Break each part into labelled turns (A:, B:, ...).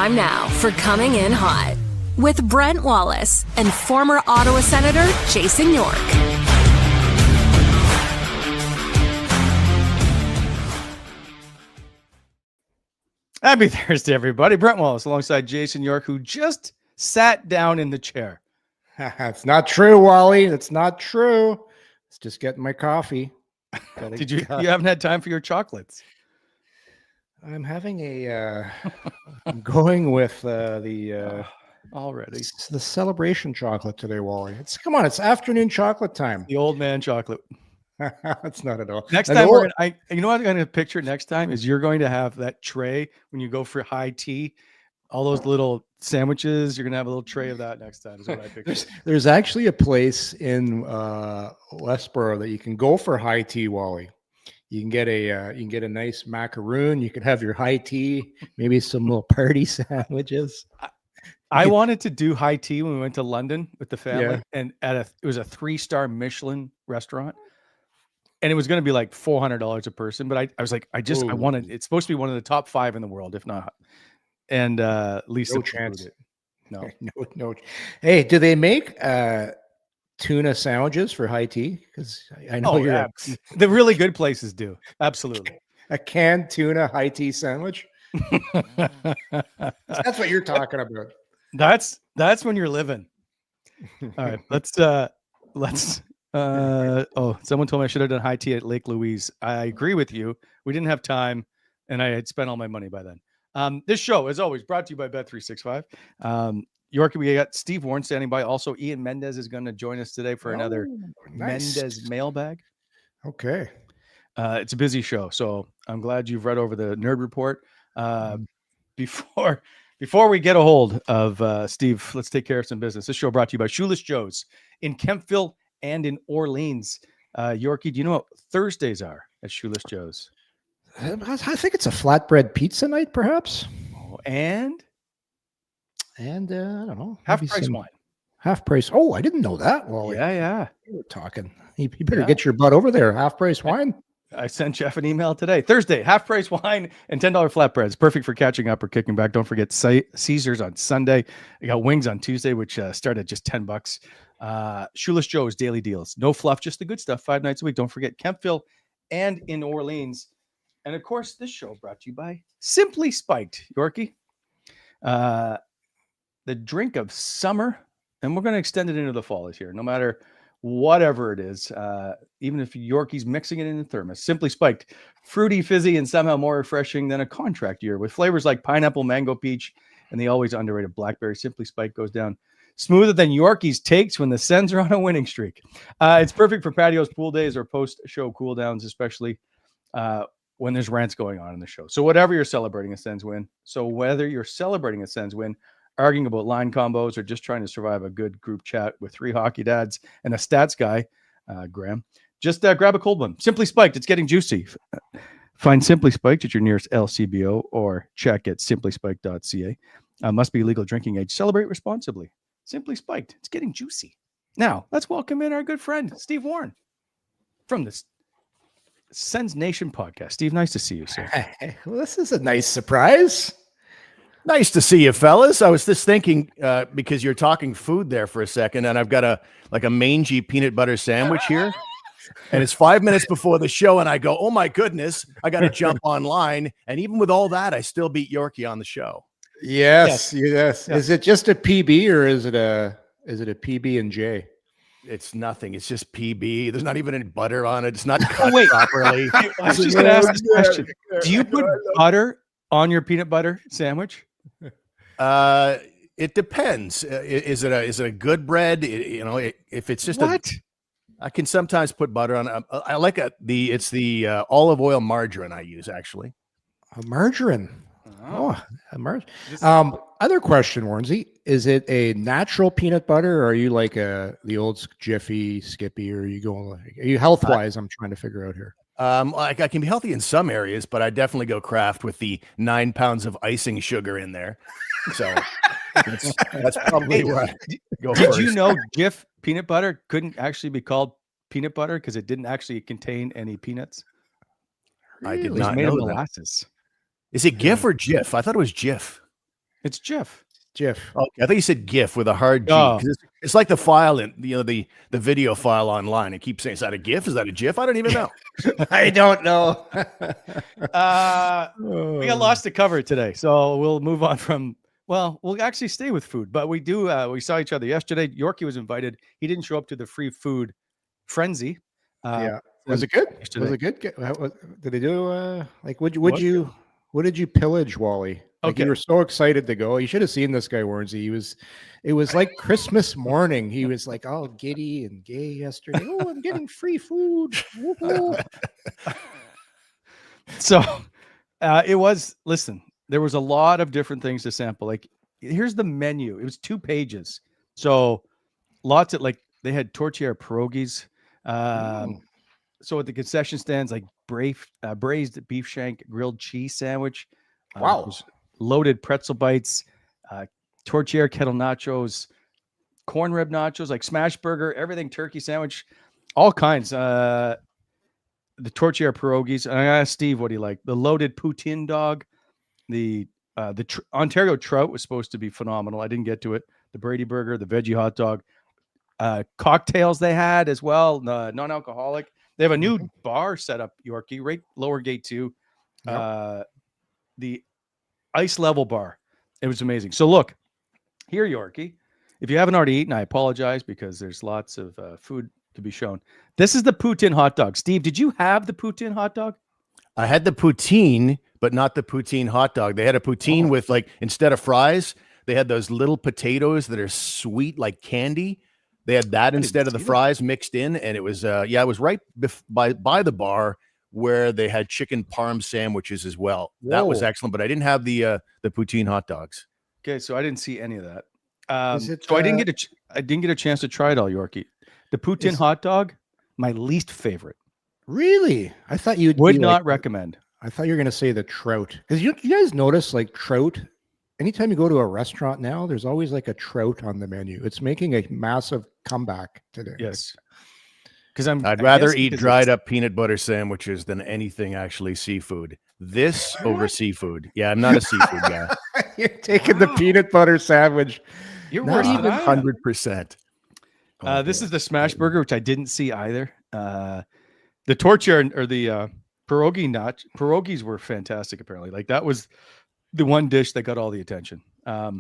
A: time now for Coming In Hot with Brent Wallace and former Ottawa Senator Jason York.
B: Happy Thursday, everybody. Brent Wallace alongside Jason York, who just sat down in the chair.
C: It's not true, Wally. That's not true. It's just getting my coffee.
B: Did you haven't had time for your chocolates?
C: I'm having I'm going with the celebration chocolate today, Wally. Come on, it's afternoon chocolate time.
B: The old man chocolate.
C: It's not at all.
B: Next time you know what I'm going to picture next time is you're going to have that tray when you go for high tea, all those little sandwiches. You're going to have a little tray of that next time. Is what I picture.
C: There's actually a place in Westboro that you can go for high tea, Wally. You can get a nice macaroon. You can have your high tea, maybe some little party sandwiches.
B: I wanted to do high tea when we went to London with the family, and it was a 3-star Michelin restaurant. And it was going to be like $400 a person, but I was like, I wanted. It's supposed to be one of the top 5 in the world, if not. And Lisa,
C: no chance.
B: No.
C: Hey, do they make tuna sandwiches for high tea? Because I know
B: the really good places do. Absolutely,
C: a canned tuna high tea sandwich. That's what you're talking about.
B: That's when you're living. All right, let's. Someone told me I should have done high tea at Lake Louise. I agree with you. We didn't have time, and I had spent all my money by then. This show, as always, brought to you by Bet365. York, we got Steve Warne standing by. Also, Ian Mendes is going to join us today for another Mendes mailbag.
C: Okay.
B: It's a busy show, so I'm glad you've read over the Nerd Report. Before we get a hold of Steve, let's take care of some business. This show brought to you by Shoeless Joe's in Kempville and in Orleans. Yorkie, do you know what Thursdays are at Shoeless Joe's?
C: I think it's a flatbread pizza night, perhaps.
B: Oh, and
C: I don't know.
B: Half price wine.
C: Half price. Oh, I didn't know that. Well,
B: yeah.
C: You were talking. You better get your butt over there. Half price wine.
B: I sent Jeff an email today. Thursday, half price wine and $10 flatbreads. Perfect for catching up or kicking back. Don't forget Caesars on Sunday. You got wings on Tuesday, which start at just $10. Shoeless Joe's daily deals. No fluff, just the good stuff. 5 nights a week. Don't forget Kempville and in Orleans. And of course, this show brought to you by Simply Spiked, Yorkie. The drink of summer, and we're going to extend it into the fall this year, no matter whatever it is. Even if Yorkie's mixing it in a thermos. Simply Spiked, fruity, fizzy, and somehow more refreshing than a contract year with flavors like pineapple, mango, peach, and the always underrated blackberry. Simply Spiked goes down smoother than Yorkie's takes when the Sens are on a winning streak. It's perfect for patios, pool days, or post-show cool downs, especially when there's rants going on in the show. So whatever you're celebrating a Sens win, arguing about line combos, or just trying to survive a good group chat with 3 hockey dads and a stats guy, Graham, just grab a cold one. Simply Spiked. It's getting juicy. Find Simply Spiked at your nearest LCBO or check at simplyspiked.ca. Must be legal drinking age. Celebrate responsibly. Simply Spiked. It's getting juicy. Now, let's welcome in our good friend, Steve Warne, from the Sens Nation podcast. Steve, nice to see you, sir.
C: Hey, well, this is a nice surprise.
D: Nice to see you, fellas. I was just thinking, because you're talking food there for a second, and I've got a mangy peanut butter sandwich here, and it's 5 minutes before the show, and I go, oh my goodness, I got to jump online, and even with all that, I still beat Yorkie on the show.
C: Yes. Is it just a PB or is it a PB and J?
D: It's nothing. It's just PB. There's not even any butter on it. It's not cut properly.
B: I was just going to ask this question. Do you put butter on your peanut butter sandwich?
D: It depends. Is it a good bread? If it's just I can sometimes put butter on. I like it's the olive oil margarine I use actually.
C: A margarine. Oh, a margarine. Other question, Warnsey, is it a natural peanut butter, or are you like the old Jiffy, Skippy, or are you health wise? I'm trying to figure out here.
D: I can be healthy in some areas, but I definitely go Kraft with the 9 pounds of icing sugar in there. So that's probably where I go first.
B: Did you know Jif peanut butter couldn't actually be called peanut butter because it didn't actually contain any peanuts?
D: I did
B: It was
D: not
B: made
D: know
B: of
D: that.
B: molasses.
D: Is it GIF or Jif? I thought it was Jif.
B: It's Jif.
C: Jif.
D: Okay, I think you said GIF with a hard G.
B: Oh.
D: 'Cause it's like the file in the video file online. It keeps saying, "Is that a GIF? Is that a GIF?" I don't even know.
C: I don't know.
B: We got lots to cover today, so we'll move on from. Well, we'll actually stay with food, but we do. We saw each other yesterday. Yorkie was invited. He didn't show up to the free food frenzy.
C: Yeah, was it good?
B: Yesterday.
C: Was it good? Did they do like? Would you? What did you pillage, Wally? Like
B: Okay.
C: you were so excited to go. You should have seen this guy, Warnsey. It was like Christmas morning. He was like all giddy and gay yesterday. Oh, I'm getting free food. Woohoo.
B: So it was. Listen, there was a lot of different things to sample. Like here's the menu. It was 2 pages. So lots of like they had tortilla pierogies. So at the concession stands, like braised beef shank grilled cheese sandwich.
C: Wow.
B: Loaded pretzel bites, tortilla kettle nachos, corn rib nachos, like smash burger, everything turkey sandwich, all kinds. The tortilla pierogies. And I asked Steve what he liked. The loaded poutine dog, the Ontario trout was supposed to be phenomenal. I didn't get to it. The Brady burger, the veggie hot dog, cocktails they had as well, non-alcoholic. They have a new bar set up, Yorkie, right lower gate 2.
C: Yep.
B: The ice level bar. It was amazing. So look here, Yorkie, if you haven't already eaten, I apologize because there's lots of food to be shown. This is the poutine hot dog. Steve, did you have the poutine hot dog?
D: I had the poutine, but not the poutine hot dog. They had a poutine with like, instead of fries, they had those little potatoes that are sweet like candy. They had that instead of the fries mixed in. And it was, it was right by the bar where they had chicken parm sandwiches as well.
C: Whoa.
D: That was excellent, but I didn't have the poutine hot dogs.
B: Okay, so I didn't see any of that.
C: So
B: I didn't get a chance to try it all, Yorkie. The poutine hot dog, my least favorite.
C: Really? I thought you
B: would not recommend.
C: I thought you were going to say the trout, because you guys notice like trout. Anytime you go to a restaurant now, there's always like a trout on the menu. It's making a massive comeback today.
B: Yes. Because
D: I'd rather eat dried up peanut butter sandwiches than anything actually seafood. This over seafood. Yeah, I'm not a seafood guy.
C: You're taking the peanut butter sandwich.
B: You're
C: Not
B: worse
C: even
B: than I am.
D: 100%.
B: This is the smash burger, which I didn't see either. The tortilla or the pierogies were fantastic. Apparently, like that was the one dish that got all the attention. But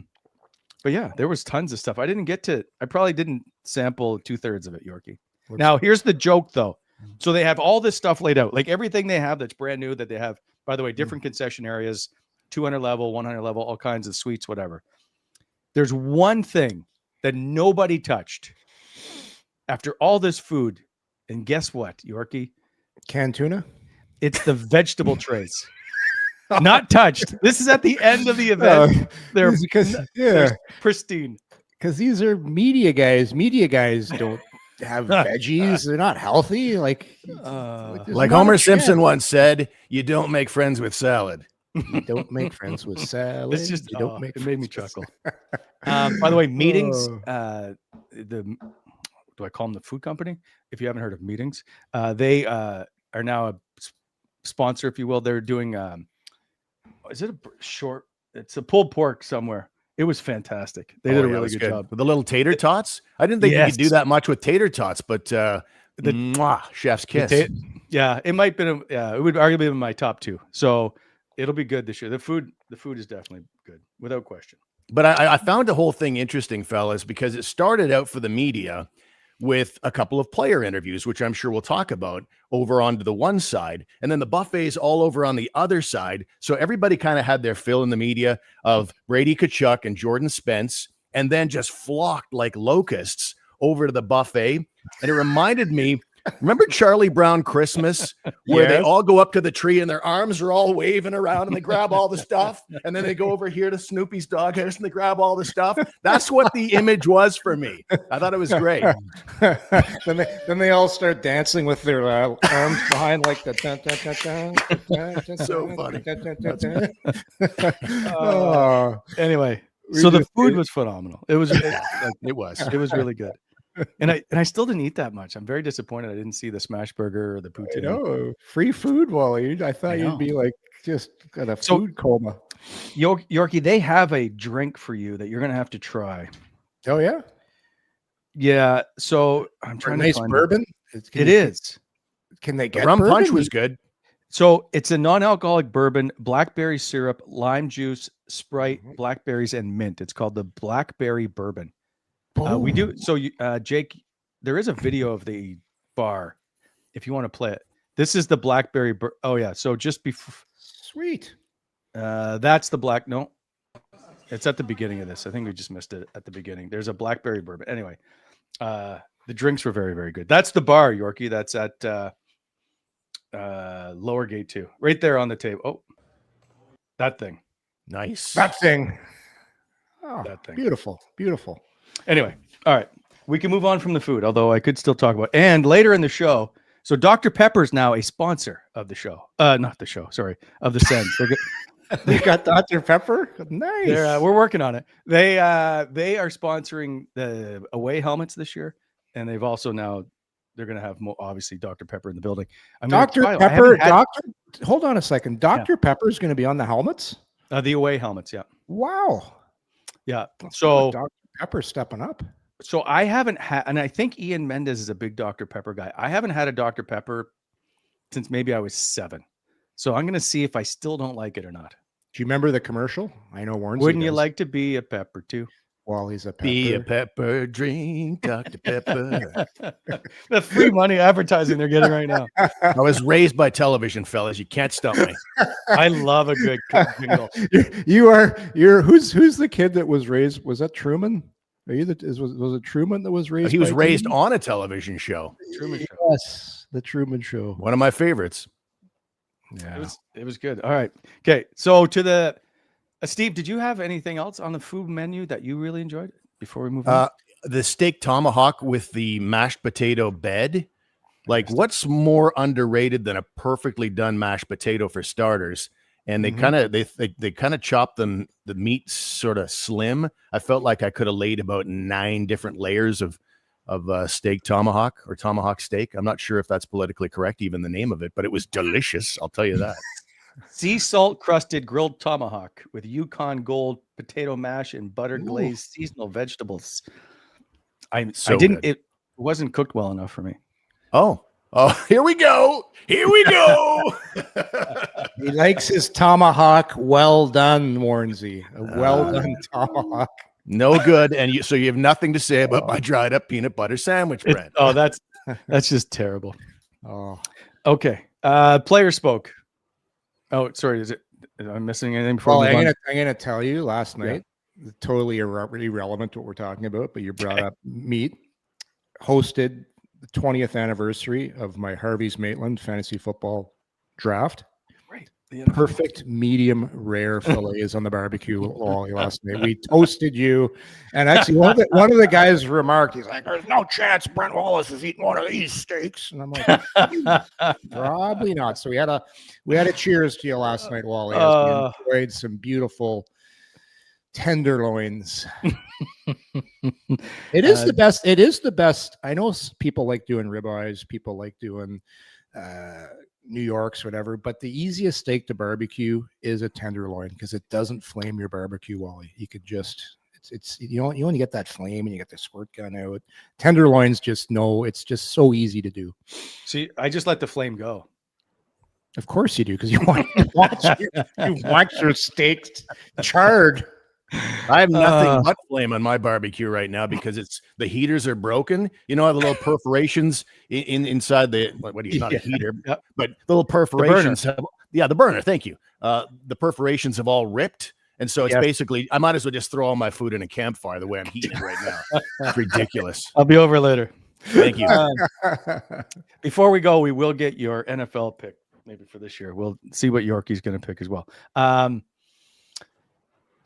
B: yeah, there was tons of stuff. I probably didn't sample 2/3 of it, Yorkie. Now here's the joke though. So they have all this stuff laid out, like everything they have that's brand new that they have, by the way, different concession areas, 200 level, 100 level, all kinds of sweets, whatever. There's one thing that nobody touched after all this food. And guess what, Yorkie?
C: Canned tuna?
B: It's the vegetable trays. Not touched. This is at the end of the event. They're pristine.
C: Because these are media guys. Media guys don't have veggies. They're not healthy. Like
D: Homer Simpson once said, "You don't make friends with salad."
C: You don't make friends with salad.
B: It's just
C: you don't make
B: it made me chuckle. By the way, meetings. Do I call them the food company? If you haven't heard of meetings, they are now a sponsor, if you will. They're doing. Is it a short? It's a pulled pork somewhere. It was fantastic. They did a really good job
D: with the little tater tots. I didn't think you could do that much with tater tots, but chef's kiss.
B: It might be. It would arguably be in my top 2. So it'll be good this year. The food is definitely good, without question.
D: But I found the whole thing interesting, fellas, because it started out for the media with a couple of player interviews, which I'm sure we'll talk about, over onto the one side, and then the buffets all over on the other side. So everybody kind of had their fill in the media of Brady Tkachuk and Jordan Spence, and then just flocked like locusts over to the buffet. And it reminded me, remember Charlie Brown Christmas, where they all go up to the tree and their arms are all waving around and they grab all the stuff, and then they go over here to Snoopy's doghouse and they grab all the stuff. That's what the image was for me. I thought it was great.
C: then they all start dancing with their arms behind, like the
D: so funny.
B: Anyway, so the food was phenomenal. It was.
D: It was
B: It was really good. And I still didn't eat that much. I'm very disappointed. I didn't see the smash burger or the
C: I
B: poutine.
C: know. Free food, Wally. I thought you'd be like just got a food coma.
B: Yorkie, they have a drink for you that you're going to have to try.
C: Oh, yeah?
B: Yeah. So I'm trying to find
C: bourbon.
B: It is.
C: Can they
D: The
C: get
D: rum
C: bourbon?
D: punch was good.
B: So it's a non-alcoholic bourbon, blackberry syrup, lime juice, Sprite, blackberries, and mint. It's called the Blackberry Bourbon. We do. So, Jake, there is a video of the bar if you want to play it. This is the Blackberry. Oh, yeah. So just before.
C: Sweet.
B: That's the black. No, it's at the beginning of this. I think we just missed it at the beginning. There's a Blackberry Bourbon. Anyway, the drinks were very, very good. That's the bar, Yorkie. That's at Lower Gate 2. Right there on the table. Oh, that thing.
D: Nice.
C: That thing. Oh,
B: That thing.
C: Beautiful. Beautiful.
B: Anyway, all right. We can move on from the food, although I could still talk about it. And later in the show, so Dr. Pepper is now a sponsor of the show. Not the show, sorry, of the Sens.
C: They got Dr. Pepper? Nice.
B: We're working on it. They are sponsoring the away helmets this year, and they've also they're going to have obviously Dr. Pepper in the building.
C: Dr. Pepper, hold on a second. Dr. Pepper is going to be on the helmets?
B: The away helmets, yeah.
C: Wow.
B: Yeah. So
C: Dr. Pepper stepping up.
B: So I haven't had, and I think Ian Mendes is a big Dr. Pepper guy. I haven't had a Dr. Pepper since maybe I was 7. So I'm going to see if I still don't like it or not.
C: Do you remember the commercial? I know Warne.
B: Wouldn't you like to be a pepper too?
C: Well, he's a pepper.
D: Be a pepper, drink Dr. Pepper.
B: The free money advertising they're getting right now.
D: I was raised by television, fellas. You can't stop me.
B: I love a good jingle.
C: You're who's the kid that was raised? Was that Truman? Are you was it Truman that was raised?
D: He was raised
C: TV?
D: on a television show.
B: Truman Show.
C: Yes, the Truman Show.
D: One of my favorites.
C: Yeah,
B: it was good. All right. Okay. So to the Steve, did you have anything else on the food menu that you really enjoyed before we move on?
D: The steak tomahawk with the mashed potato bed. Like, what's more underrated than a perfectly done mashed potato for starters? And they kind of chop the meat sort of slim. I felt like I could have laid about 9 different layers of steak tomahawk or tomahawk steak. I'm not sure if that's politically correct, even the name of it, but it was delicious. I'll tell you that.
B: Sea salt crusted grilled tomahawk with Yukon Gold potato mash and butter glazed seasonal vegetables. It wasn't cooked well enough for me.
D: Oh, here we go. Here we go.
C: He likes his tomahawk well done, Warnsey. A well done tomahawk.
D: No good. And so you have nothing to say about my dried up peanut butter sandwich, Brent.
B: That's just terrible.
C: Oh,
B: okay. Player spoke. Oh, sorry. Am I missing anything?
C: Well, I'm gonna tell you. Last night, totally irrelevant to what we're talking about, but you brought up meat. Hosted the 20th anniversary of my Harvey's Maitland fantasy football draft.
B: Right.
C: Perfect medium rare fillets on the barbecue last night. We toasted you, and actually one of the guys remarked, he's like, "There's no chance Brent Wallace is eating one of these steaks," and I'm like, "Probably not." So we had a cheers to you last night, Wally. As we enjoyed some beautiful tenderloins. It is the best. It is the best. I know people like doing ribeyes. People like doing New York's, whatever. But the easiest steak to barbecue is a tenderloin because it doesn't flame your barbecue, Wally. You could just it's you only get that flame and you get the squirt gun out. Tenderloins it's just so easy to do.
B: See, I just let the flame go.
C: Of course you do, because you want your steaks charred.
D: I have nothing but flame on my barbecue right now because the heaters are broken. You know, the little perforations inside the not a heater, but little perforations. The burner. Thank you. The perforations have all ripped, and so it's basically I might as well just throw all my food in a campfire the way I'm heating it right now. It's ridiculous.
B: I'll be over later.
D: Thank you.
B: Before we go, we will get your NFL pick maybe for this year. We'll see what Yorkie's going to pick as well.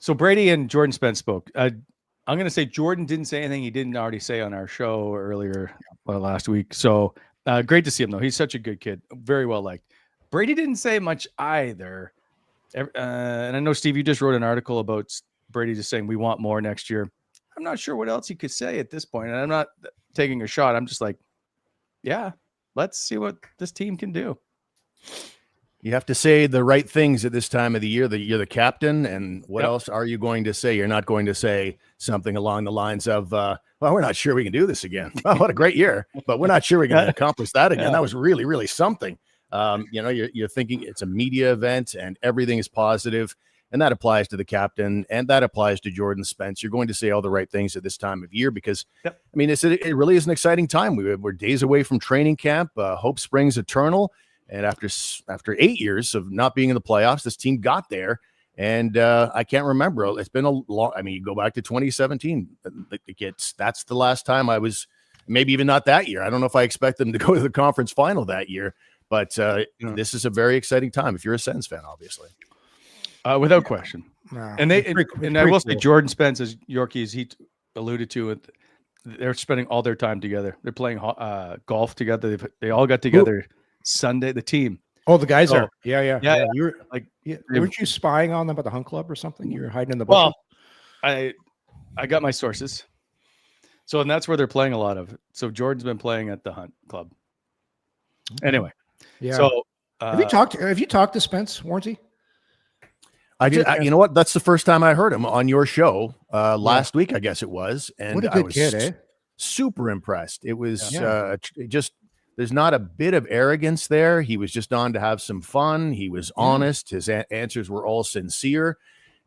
B: So Brady and Jordan Spence spoke. I'm going to say Jordan didn't say anything he didn't already say on our show earlier last week. So great to see him, though. He's such a good kid. Very well liked. Brady didn't say much either. And I know, Steve, you just wrote an article about Brady just saying we want more next year. I'm not sure what else you could say at this point. And I'm not taking a shot. I'm just like, yeah, let's see what this team can do.
D: You have to say the right things at this time of the year. That you're the captain, and what else are you going to say? You're not going to say something along the lines of, well, we're not sure we can do this again. Well, what a great year, but we're not sure we're going to accomplish that again. That was really, really something. You're thinking it's a media event and everything is positive, and that applies to the captain and that applies to Jordan Spence. You're going to say all the right things at this time of year because, I mean, it really is an exciting time. We're days away from training camp. Hope springs eternal. And after 8 years of not being in the playoffs, this team got there. And I can't remember. It's been a long. I mean, you go back to 2017. That's the last time I was. Maybe even not that year. I don't know if I expect them to go to the conference final that year. But this is a very exciting time if you're a Sens fan, obviously.
B: Without question. And I will say, Jordan Spence, as Yorkie, as he alluded to it, they're spending all their time together. They're playing golf together. They all got together. Sunday, the team.
C: Oh, the guys are. Yeah. You were
B: like,
C: weren't you spying on them at the Hunt Club or something? You were hiding in the bushes.
B: Well, I got my sources. So, and that's where they're playing a lot of. So Jordan's been playing at the Hunt Club. Anyway, So,
C: have you talked to Spence, Warne?
D: You know what? That's the first time I heard him on your show last week, I guess it was. And
C: what a good kid, eh?
D: Super impressed. It was just. There's not a bit of arrogance there. He was just on to have some fun. He was honest. His answers were all sincere.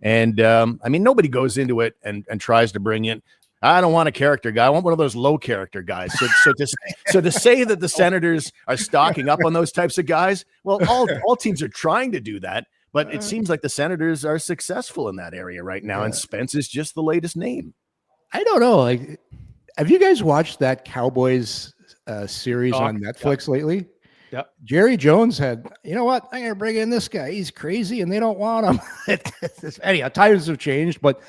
D: And I mean, nobody goes into it and tries to bring in, I don't want a character guy. I want one of those low character guys. So to say that the Senators are stocking up on those types of guys, well, all teams are trying to do that. But it seems like the Senators are successful in that area right now. And Spence is just the latest name.
C: I don't know. Like, have you guys watched that Cowboys series on Netflix lately?
B: Yeah.
C: Jerry Jones had, you know what? I'm going to bring in this guy. He's crazy and they don't want him. Anyhow, times have changed, but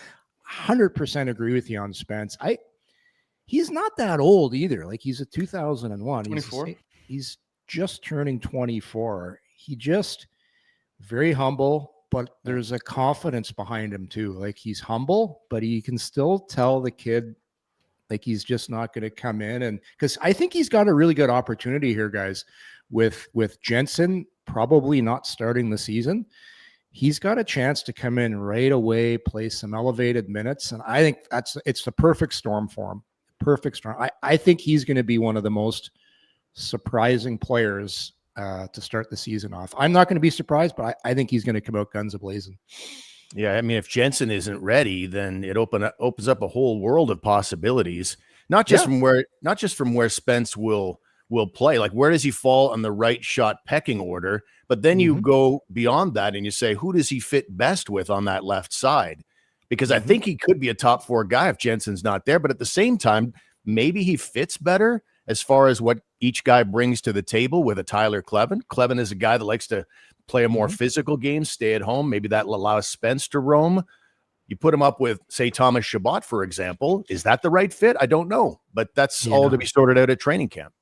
C: 100% agree with you on Spence. He's not that old either. Like, he's a 2001.
B: 24.
C: He's just turning 24. He just very humble, but there's a confidence behind him too. Like, he's humble, but he can still tell the kid, like, he's just not going to come in. And because I think he's got a really good opportunity here, guys, with Jensen probably not starting the season. He's got a chance to come in right away, play some elevated minutes. And I think it's the perfect storm for him. Perfect storm. I think he's going to be one of the most surprising players to start the season off. I'm not going to be surprised, but I think he's going to come out guns a-blazing.
D: Yeah, I mean, if Jensen isn't ready, then it opens up a whole world of possibilities. Not just from where Spence will play. Like, where does he fall on the right shot pecking order? But then you go beyond that and you say, who does he fit best with on that left side? Because I think he could be a top 4 guy if Jensen's not there. But at the same time, maybe he fits better as far as what each guy brings to the table with a Tyler Kleven. Kleven is a guy that likes to play a more physical game, stay at home. Maybe that will allow Spence to roam. You put him up with, say, Thomas Chabot, for example. Is that the right fit? I don't know, but that's all to be sorted out at training camp.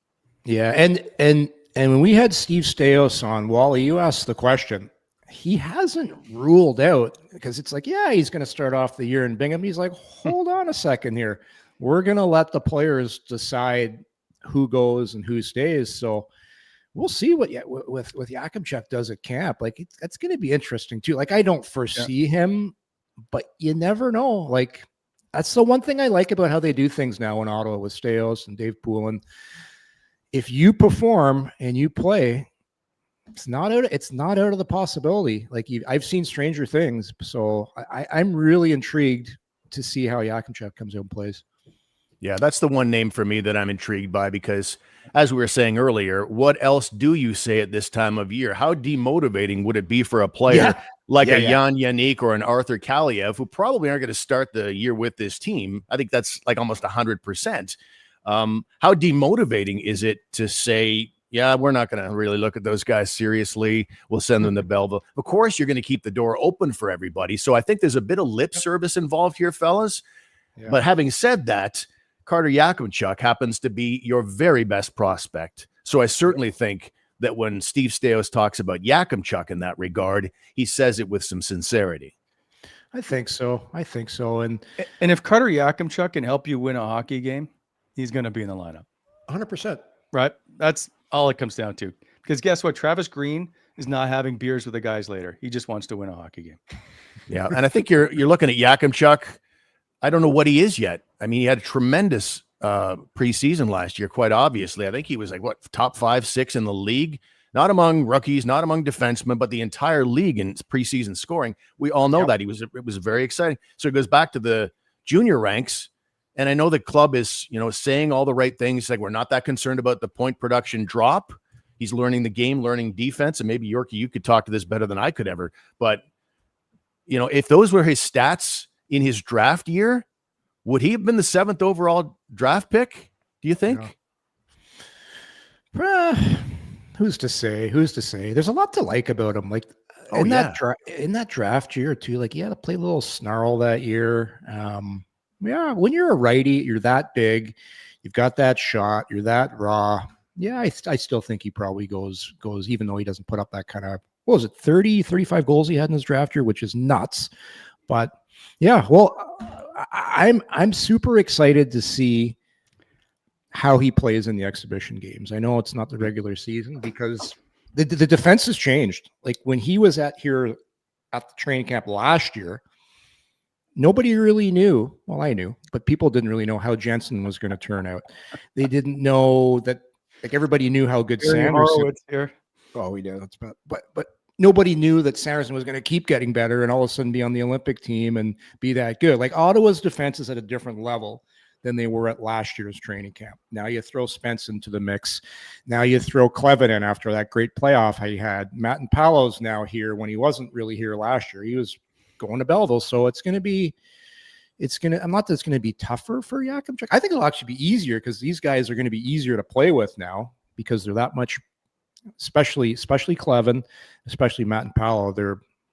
C: Yeah, and when we had Steve Staios on, Wally, you asked the question. He hasn't ruled out, because it's like, yeah, he's going to start off the year in Bingham. He's like, hold on a second here. We're going to let the players decide who goes and who stays. So we'll see what with Yakimchuk does at camp. Like, that's going to be interesting too. Like, I don't foresee him, but you never know. Like, that's the one thing I like about how they do things now in Ottawa with Staios and Dave Poulin. If you perform and you play, it's not out of the possibility. Like, I've seen stranger things. So I'm really intrigued to see how Yakimchuk comes out and plays.
D: Yeah, that's the one name for me that I'm intrigued by, because as we were saying earlier, what else do you say at this time of year? How demotivating would it be for a player like a Jan Yannick or an Arthur Kaliev, who probably aren't going to start the year with this team? I think that's like almost 100%. How demotivating is it to say, yeah, we're not going to really look at those guys seriously. We'll send them to Belleville. Of course, you're going to keep the door open for everybody. So I think there's a bit of lip service involved here, fellas. Yeah. But having said that, Carter Yakimchuk happens to be your very best prospect. So I certainly think that when Steve Staios talks about Yakimchuk in that regard, he says it with some sincerity.
C: I think so. And
B: if Carter Yakimchuk can help you win a hockey game, he's going to be in the lineup.
C: 100%.
B: Right? That's all it comes down to. Because guess what? Travis Green is not having beers with the guys later. He just wants to win a hockey game.
D: Yeah, and I think you're looking at Yakimchuk. I don't know what he is yet. I mean, he had a tremendous preseason last year, quite obviously. I think he was like, top 5, 6 in the league, not among rookies, not among defensemen, but the entire league in preseason scoring. We all know that. It was very exciting. So it goes back to the junior ranks. And I know the club is, saying all the right things. Like, we're not that concerned about the point production drop. He's learning the game, learning defense. And maybe, Yorkie, you could talk to this better than I could ever. But, if those were his stats in his draft year, would he have been the 7th overall draft pick, do you think?
C: Who's to say? There's a lot to like about him. Like, in that draft year too, like, he had to play a little snarl that year. When you're a righty, you're that big, you've got that shot, you're that raw. Yeah, I still think he probably goes, even though he doesn't put up that kind of, 30, 35 goals he had in his draft year, which is nuts. But yeah, well, I'm super excited to see how he plays in the exhibition games. I know it's not the regular season because the defense has changed. Like, when he was at the training camp last year, nobody really knew. Well, I knew, but people didn't really know how Jensen was going to turn out. They didn't know that. Like, everybody knew how good Sanderson.
B: Here.
C: Oh, we did. That's bad. But nobody knew that Sanderson was going to keep getting better and all of a sudden be on the Olympic team and be that good. Like, Ottawa's defense is at a different level than they were at last year's training camp. Now you throw Spence into the mix. Now you throw Clevin in after that great playoff he had. Matt and Paolo's now here when he wasn't really here last year. He was going to Belleville. So I'm not that it's going to be tougher for Yakimchuk. I think it'll actually be easier because these guys are going to be easier to play with now because they're that much, especially Clevin, especially Matt and Paolo.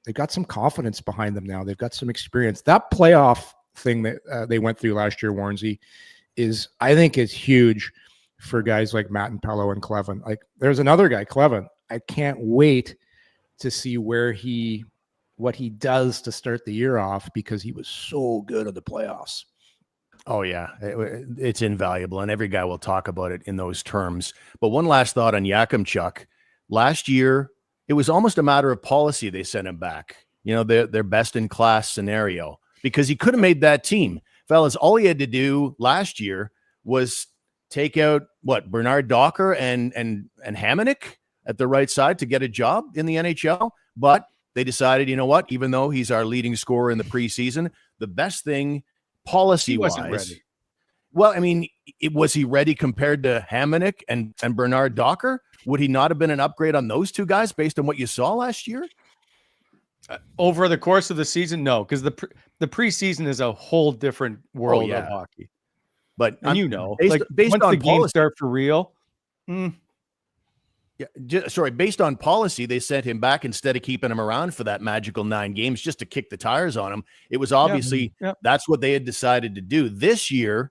C: They've got some confidence behind them now. They've got some experience. That playoff thing that they went through last year, Warnesy, I think is huge for guys like Matt and Paolo and Clevin. Like, there's another guy, Clevin. I can't wait to see what he does to start the year off because he was so good at the playoffs.
D: Oh, yeah. It's invaluable, and every guy will talk about it in those terms. But one last thought on Yakimchuk. Last year, it was almost a matter of policy they sent him back. Their best-in-class scenario because he could have made that team. Fellas, all he had to do last year was take out, Bernard Docker and Hamonic at the right side to get a job in the NHL. But they decided, even though he's our leading scorer in the preseason, the best thing policy-wise. Well, I mean, was he ready compared to Hamonic and Bernard Docker? Would he not have been an upgrade on those two guys based on what you saw last year?
B: Over the course of the season, no, because the preseason is a whole different world of hockey.
D: But
B: based
D: once
B: on
D: the
B: games start for real.
D: Based on policy, they sent him back instead of keeping him around for that magical 9 games just to kick the tires on him. It was obviously that's what they had decided to do. This year,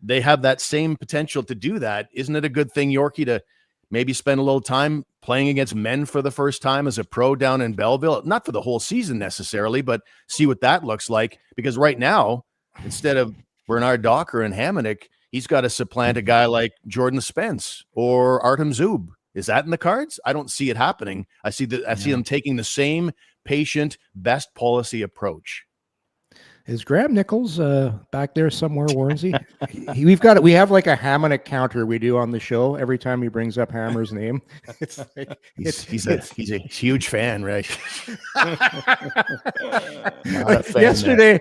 D: they have that same potential to do that. Isn't it a good thing, Yorkie, to maybe spend a little time playing against men for the first time as a pro down in Belleville? Not for the whole season necessarily, but see what that looks like. Because right now, instead of Bernard Docker and Hamonic, he's got to supplant a guy like Jordan Spence or Artem Zub. Is that in the cards? I don't see it happening. I see them taking the same patient, best policy approach.
C: Is Graham Nichols back there somewhere, Warnesy? We have like a Hamonic counter we do on the show every time he brings up Hammer's name. It's like
D: he's a huge fan, right?
C: Yesterday,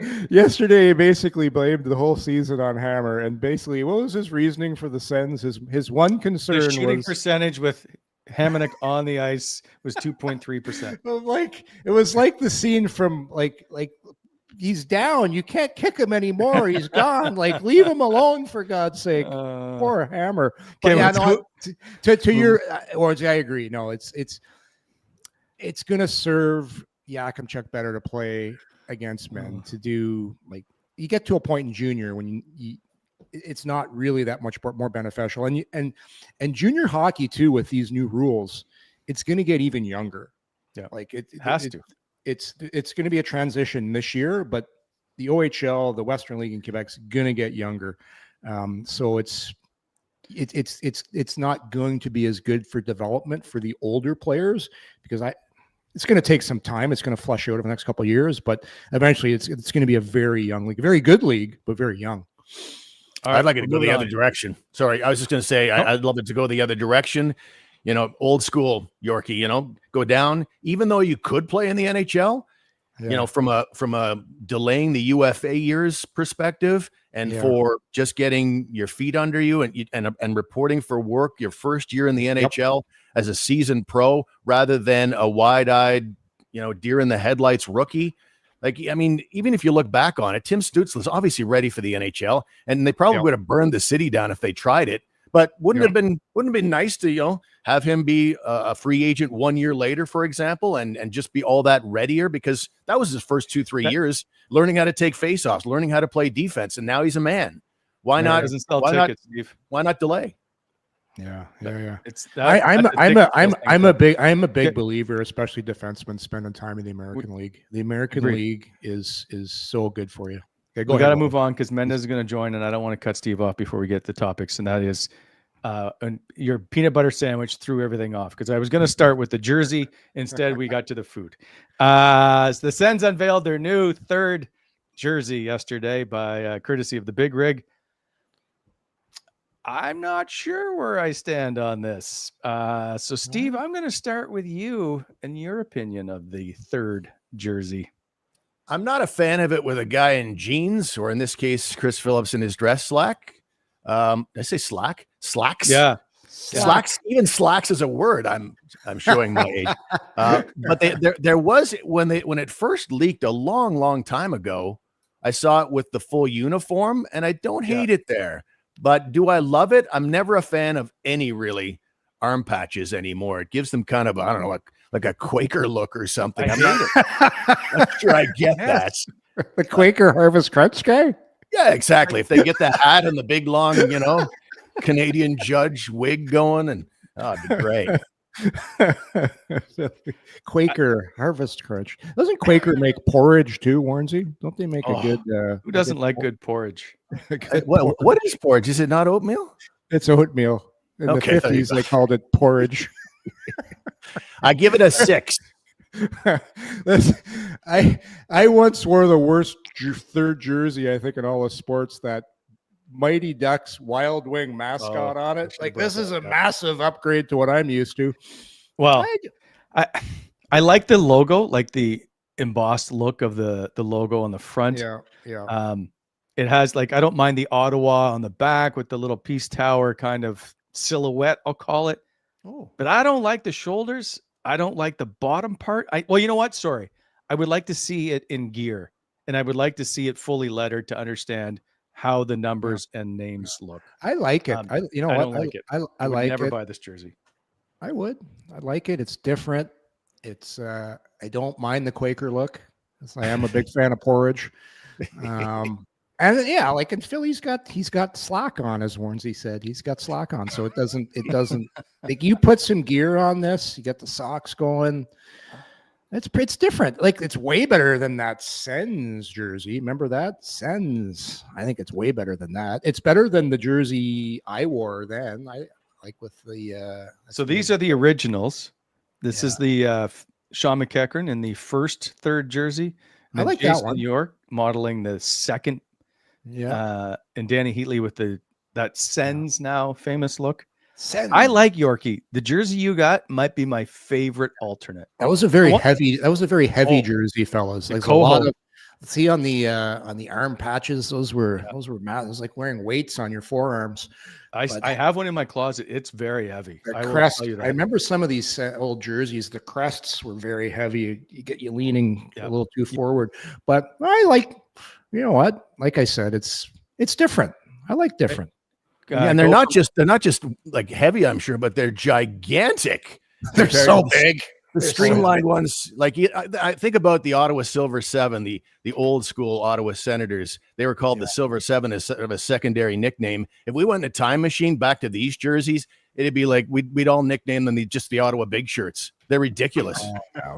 C: he basically blamed the whole season on Hammer, and basically, what was his reasoning for the Sens? His one concern
B: the shooting
C: was
B: percentage with Hamonic on the ice was 2.3%.
C: Like, it was like the scene from like. He's down. You can't kick him anymore. He's gone. Like, leave him alone for God's sake. Poor Hammer. But to your words, I agree. No, it's going to serve Yakimchuk better to play against men. To do, like, you get to a point in junior when it's not really that much more beneficial. And junior hockey too, with these new rules, it's going to get even younger.
B: Yeah,
C: like it
B: has to.
C: it's going to be a transition this year, but the OHL, the Western League in Quebec's going to get younger. So it's not going to be as good for development for the older players because it's going to take some time. It's going to flush out over the next couple of years, but eventually it's going to be a very young league, a very good league, but very young.
D: All right, I'd like it to go the other direction. Sorry, I was just going to say I'd love it to go the other direction. You know, old school Yorkie. You know, go down. Even though you could play in the NHL, you know, from a delaying the UFA years perspective, and for just getting your feet under you and reporting for work your first year in the NHL as a seasoned pro, rather than a wide-eyed, you know, deer in the headlights rookie. Like, I mean, even if you look back on it, Tim Stützle's obviously ready for the NHL, and they probably would have burned the city down if they tried it. But wouldn't it have been nice to, you know, have him be a free agent 1 year later, for example, and just be all that readier, because that was his first 2-3 years learning how to take faceoffs, learning how to play defense, and now he's a man. Why not?
B: Doesn't sell tickets, Steve.
D: Why not delay?
C: Yeah.
B: It's
C: I'm a big believer, especially defensemen spending time in the American League. The American League is so good for you. Okay,
B: we got to move on because Mendes is going to join, and I don't want to cut Steve off before we get to topics, and that is your peanut butter sandwich threw everything off because I was going to start with the jersey. Instead, we got to the food. The Sens unveiled their new third jersey yesterday by courtesy of the Big Rig. I'm not sure where I stand on this. So, Steve, I'm going to start with you and your opinion of the third jersey.
D: I'm not a fan of it with a guy in jeans, or in this case, Chris Phillips in his dress slack. Did I say slack? Slacks?
B: Yeah.
D: Slacks. Even slacks is a word. I'm showing my age. But there was when it first leaked a long time ago. I saw it with the full uniform, and I don't hate it there. But do I love it? I'm never a fan of any really arm patches anymore. It gives them kind of, I don't know, like a Quaker look or something. I'm not sure I get that.
C: The Quaker Harvest Crunch guy?
D: Yeah, exactly. If they get the hat and the big long, you know, Canadian judge wig going, and it'd be great.
C: Quaker Harvest Crunch. Doesn't Quaker make porridge too, Warnsey? Don't they make a good?
B: Who doesn't like good porridge?
D: What is porridge? Is it not oatmeal?
C: It's oatmeal. In the 50s, they called it porridge.
D: I give it a 6.
C: I once wore the worst third jersey, I think, in all of sports, that Mighty Ducks Wild Wing mascot on it. Like, this is a massive upgrade to what I'm used to.
B: Well, I like the logo, like the embossed look of the logo on the front.
C: Yeah.
B: It has, like, I don't mind the Ottawa on the back with the little peace tower kind of silhouette, I'll call it.
C: Oh.
B: But I don't like the shoulders. I don't like the bottom part. Well, you know what? Sorry. I would like to see it in gear, and I would like to see it fully lettered to understand how the numbers and names look.
C: I like it. I
B: don't like it.
C: I like
B: never
C: it.
B: buy this jersey.
C: I would. I like it. It's different. It's I don't mind the Quaker look. I am a big fan of porridge. And yeah, like in Philly, he's got slack on, as Warnsey said. He's got slack on, so it doesn't like, you put some gear on this, you get the socks going. It's different. Like, it's way better than that Sens jersey. Remember that Sens? I think it's way better than that. It's better than the jersey I wore then. I like with the.
B: So these are the originals. This is the Sean McEachran in the third jersey.
C: I like
B: Jason
C: that one.
B: York modeling the second.
C: Yeah.
B: And Danny Heatley with that Sens now famous look.
C: Sens.
B: I like Yorkie. The jersey you got might be my favorite alternate.
C: That was a very heavy jersey, fellas. Like, a lot of, see on the arm patches, those were mad. It was like wearing weights on your forearms.
B: I have one in my closet. It's very heavy.
C: The crest. I remember some of these old jerseys. The crests were very heavy. You get you leaning a little too forward. But I like, you know what? Like I said, it's different. I like different.
D: And they're not just like heavy, I'm sure, but they're gigantic.
C: They're so big.
D: The streamlined ones, like, I think about the Ottawa Silver 7, the old school Ottawa Senators. They were called the Silver 7 as sort of a secondary nickname. If we went in a time machine back to these jerseys, it'd be like we'd all nickname them just the Ottawa Big Shirts. They're ridiculous.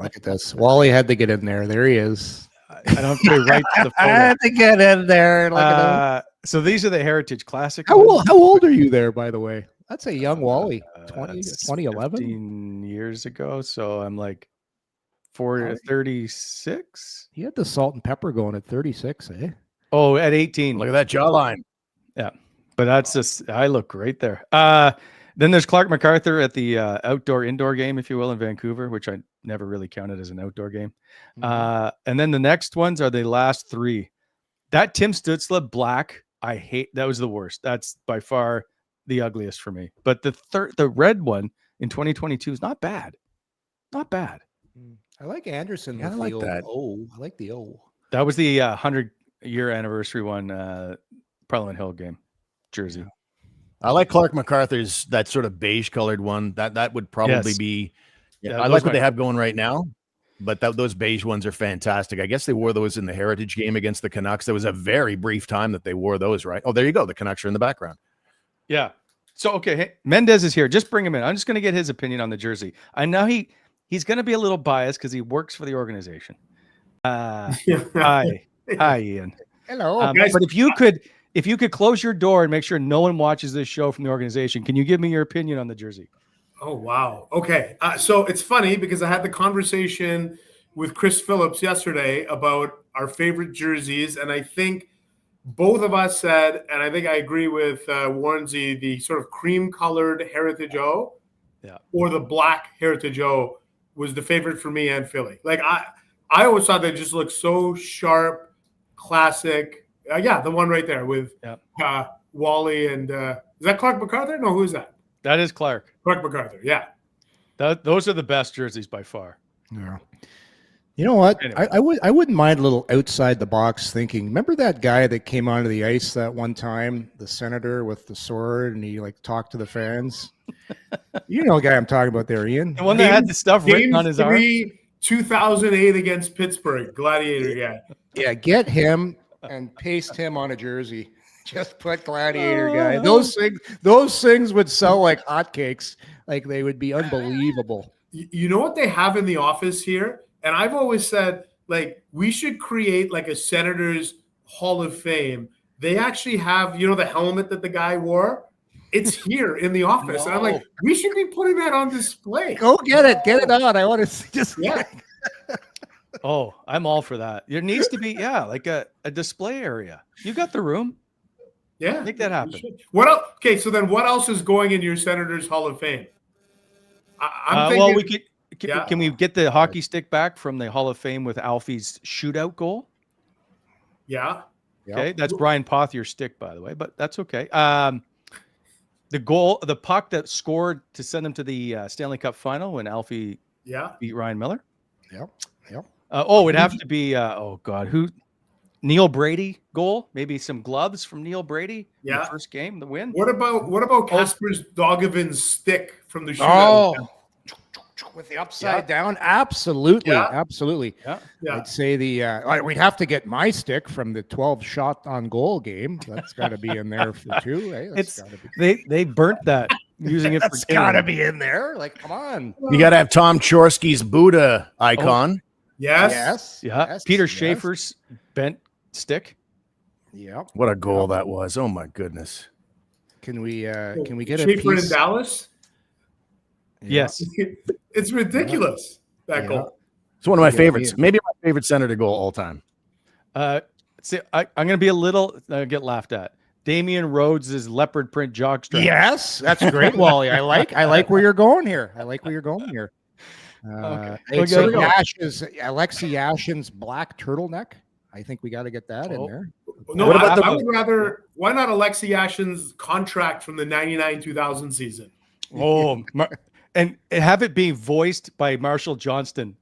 C: Look at this. Wally had to get in there. There he is.
B: I don't pay right to the
C: I
B: photo.
C: had to get in there. Look at him.
B: So these are the Heritage Classic.
C: How old are you there, by the way? That's a young Wally. 2011?
B: 15 years ago. So I'm like 36.
C: He had the salt and pepper going at 36, eh?
B: Oh, at 18.
D: Look at that jawline.
B: Yeah. But that's just, I look great there. Then there's Clark MacArthur at the outdoor-indoor game, if you will, in Vancouver, which I never really counted as an outdoor game. And then the next ones are the last three. That Tim Stützle black, I hate. That was the worst. That's by far the ugliest for me. But the red one in 2022 is not bad. Not bad.
C: I like Anderson.
D: Yeah,
C: with
D: I like
C: the old
D: that.
C: O. I like the O.
B: That was the 100-year anniversary one, Parliament Hill game jersey.
D: I like Clark MacArthur's that sort of beige colored one. That would probably be. Yeah, I like what they have going right now, but those beige ones are fantastic. I guess they wore those in the Heritage game against the Canucks. There was a very brief time that they wore those, right? Oh, there you go. The Canucks are in the background.
B: Yeah. So okay, hey, Mendes is here. Just bring him in. I'm just going to get his opinion on the jersey. I know he's going to be a little biased because he works for the organization. Hi, Ian.
C: Hello.
B: But if you could close your door and make sure no one watches this show from the organization, can you give me your opinion on the jersey?
E: Oh, wow. Okay. So it's funny because I had the conversation with Chris Phillips yesterday about our favorite jerseys. And I think both of us said, and I think I agree with Warnsey, the sort of cream colored Heritage O or the black Heritage O was the favorite for me and Philly. Like I always thought they just looked so sharp, classic. The one right there with Wally and is that Clark MacArthur? No, who is that?
B: That is Clark.
E: Clark MacArthur. Yeah.
B: Those are the best jerseys by far.
C: Yeah. You know what?
B: Anyway.
C: I wouldn't mind a little outside the box thinking. Remember that guy that came onto the ice that one time, the senator with the sword, and he like talked to the fans? You know the guy I'm talking about there, Ian.
B: The one that had the stuff written on his arm.
E: 2008 against Pittsburgh, Gladiator guy.
C: Yeah, get him and paste him on a jersey. Just put Gladiator guy. Those things would sell like hotcakes. Like they would be unbelievable.
E: You know what they have in the office here? And I've always said, like, we should create like a Senators Hall of Fame. They actually have, the helmet that the guy wore. It's here in the office. And I'm like, we should be putting that on display.
C: Go get it. Get it on. I want to just.
E: Yeah.
B: Oh, I'm all for that. There needs to be, like a display area. You got the room.
E: Yeah.
B: Make that happen.
E: What else? Okay, so then what else is going in your Senators Hall of Fame? I'm thinking,
B: well, we could. Can we get the hockey stick back from the Hall of Fame with Alfie's shootout goal?
E: Yeah.
B: Okay, that's Brian Pothier's stick, by the way, but that's okay. The puck that scored to send them to the Stanley Cup final when Alfie beat Ryan Miller.
C: Yep.
B: It'd have to be Neil Brady goal, maybe some gloves from Neil Brady. In the first game, the win.
E: What about Kasper's Dogovin's stick from the shootout?
C: With the upside down, absolutely.
E: Yeah.
C: I'd say we'd have to get my stick from the 12 shot on goal game. That's got to be in there for two. Eh?
B: They burnt that using it.
C: That's got to be in there. Like, come on.
D: You got to have Tom Chorsky's Buddha icon.
E: Yes.
B: Peter Schaefer's bent stick.
C: Yeah.
D: What a goal that was! Oh my goodness.
C: Can we get
E: Schaefer
C: a piece
E: in Dallas?
B: Yes.
E: It's ridiculous, that goal.
D: It's one of my favorites. Maybe my favorite Senator goal all time.
B: See, I'm going to be a little get laughed at. Damian Rhodes' leopard print jockstrap.
C: Yes, that's great, Wally. I like where you're going here.
B: Okay.
C: Alexei Yashin's black turtleneck. I think we got to get that in there.
E: No, I would rather. Why not Alexei Yashin's contract from the 99-2000 season?
B: Oh, and have it be voiced by Marshall Johnston.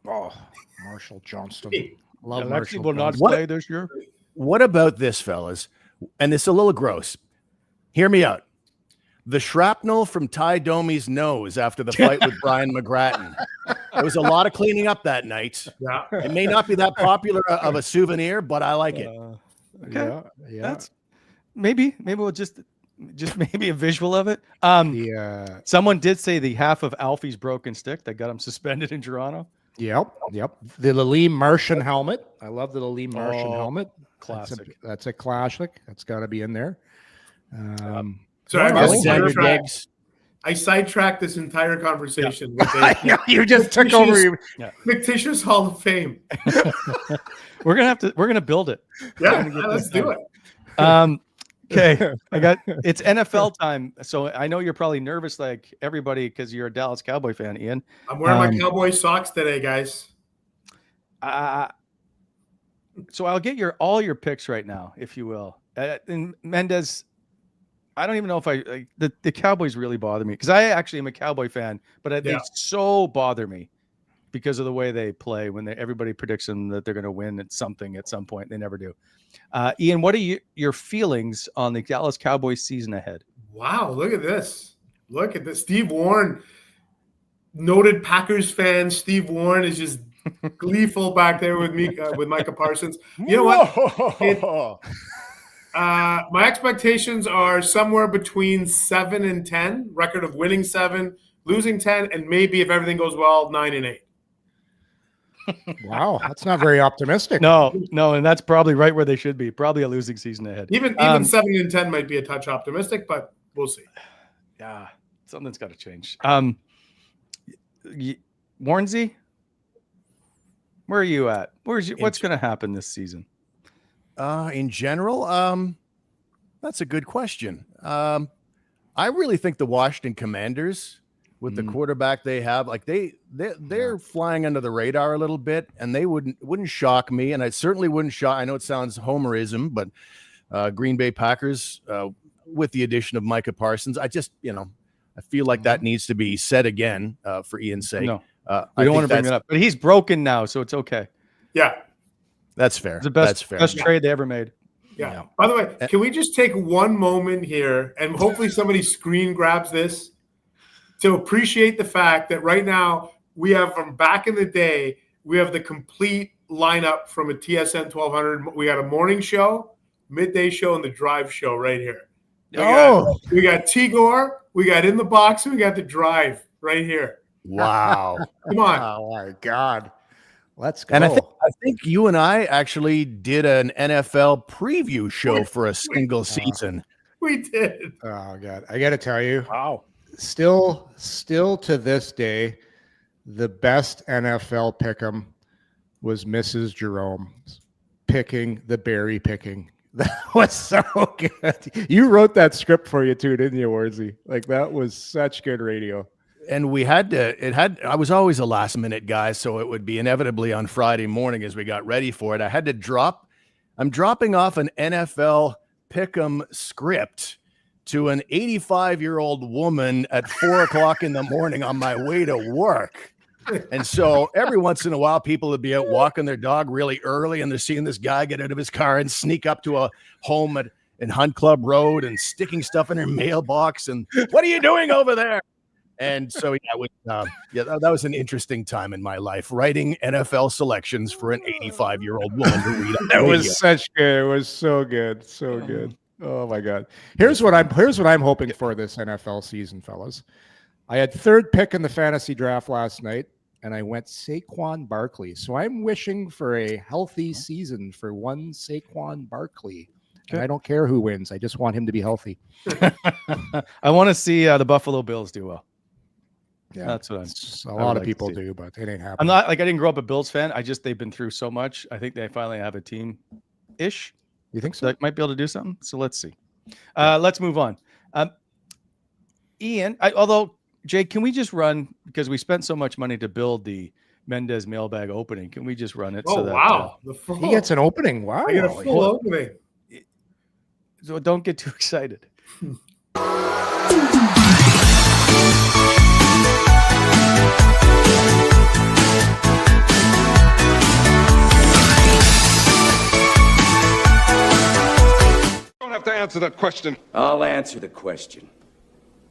C: Oh, Marshall Johnston.
B: Love Alexei will not play this year.
D: What about this, fellas? And it's a little gross. Hear me out. The shrapnel from Ty Domi's nose after the fight with Brian McGrattan. There was a lot of cleaning up that night.
E: Yeah.
D: It may not be that popular of a souvenir, but I like it.
B: Okay. Yeah. That's maybe we'll just just maybe a visual of it.
C: The
B: Someone did say the half of Alfie's broken stick that got him suspended in Toronto.
C: Yep. The Lalim Martian helmet. I love the Lalim Martian helmet.
B: Classic.
C: That's a classic. That's got to be in there.
E: Sorry,
D: Alexander
E: I sidetracked this entire conversation.
C: I know, you just took over.
E: Fictitious Hall of Fame.
B: We're gonna build it.
E: Yeah, let's do it.
B: Okay, it's NFL time, so I know you're probably nervous, like everybody, because you're a Dallas Cowboy fan, Ian.
E: I'm wearing my Cowboy socks today, guys.
B: So I'll get all your picks right now, if you will. And Mendes, I don't even know if the Cowboys really bother me, because I actually am a Cowboy fan, but they so bother me because of the way they play when everybody predicts them that they're going to win at something at some point. They never do. Ian, what are your feelings on the Dallas Cowboys season ahead?
E: Wow, look at this. Look at this. Steve Warne, noted Packers fan. Steve Warne is just gleeful back there with me, with Micah Parsons. You know what? My expectations are somewhere between 7 and 10, record of winning 7, losing 10, and maybe if everything goes well, 9 and 8.
C: Wow, that's not very optimistic.
B: No, and that's probably right where they should be. Probably a losing season ahead.
E: Even 7 and 10 might be a touch optimistic, but we'll see.
B: Yeah, something's got to change. Warnsey, where are you at? What's going to happen this season?
D: In general, that's a good question. I really think the Washington Commanders, with the quarterback they have, like they're flying under the radar a little bit, and they wouldn't shock me, and I certainly wouldn't shock. I know it sounds homerism, but Green Bay Packers, with the addition of Micah Parsons, I just I feel like that needs to be said again for Ian's sake.
B: No, I don't want to bring it up, but he's broken now, so it's okay.
E: Yeah.
D: That's fair.
B: It's the
D: That's fair.
B: best trade they ever made.
E: Yeah. By the way, can we just take one moment here, and hopefully somebody screen grabs this, to appreciate the fact that right now we have, from back in the day, we have the complete lineup from a TSN 1200. We got a morning show, midday show, and the drive show right here. We got Tigor, we got In the Box, and we got the drive right here.
D: Wow.
E: Come on.
C: Oh my God. Let's go.
D: And I think you and I actually did an NFL preview show for a single season.
E: We did.
C: Oh God. I got to tell you.
B: Wow.
C: Still to this day, the best NFL pick'em was Mrs. Jerome's picking the berry picking. That was so good. You wrote that script for you too, didn't you, Wardsey? Like, that was such good radio.
D: And I was always a last minute guy, so it would be inevitably on Friday morning as we got ready for it. I had to I'm dropping off an NFL pick'em script to an 85-year-old woman at 4:00 in the morning on my way to work. And so every once in a while, people would be out walking their dog really early, and they're seeing this guy get out of his car and sneak up to a home in Hunt Club Road and sticking stuff in her mailbox. And what are you doing over there? And so, that was an interesting time in my life, writing NFL selections for an 85-year-old woman to read.
C: It was such good. It was so good. So good. Oh my God. Here's what I'm hoping for this NFL season, fellas. I had 3rd pick in the fantasy draft last night, and I went Saquon Barkley. So I'm wishing for a healthy season for one Saquon Barkley. And I don't care who wins. I just want him to be healthy.
B: I want to see the Buffalo Bills do well.
C: Yeah,
B: that's what
C: a lot of people do, but it ain't happening.
B: I'm not, like, I didn't grow up a Bills fan. They've been through so much. I think they finally have a team-ish.
C: You think so?
B: That might be able to do something. So let's see. Let's move on. Ian, although, Jake, can we just run, because we spent so much money to build the Mendes mailbag opening? Can we just run it?
E: Oh, wow.
C: He gets an opening. Wow.
E: I get a full opening.
B: So don't get too excited.
F: Have to answer that question.
G: I'll answer the question.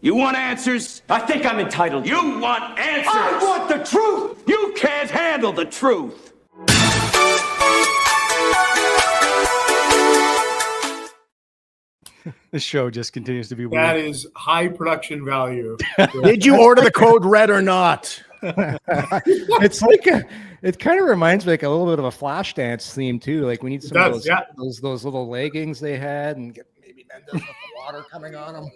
G: You want answers?
H: I think I'm entitled.
G: You want answers?
H: I want the truth.
G: You can't handle the truth.
B: This show just continues to be weird.
E: That is high production value.
D: Did you order the code red or not?
C: It's like it kind of reminds me like a little bit of a Flashdance theme too. Like we need some of those little leggings they had, and get maybe Mendes with the water coming on them.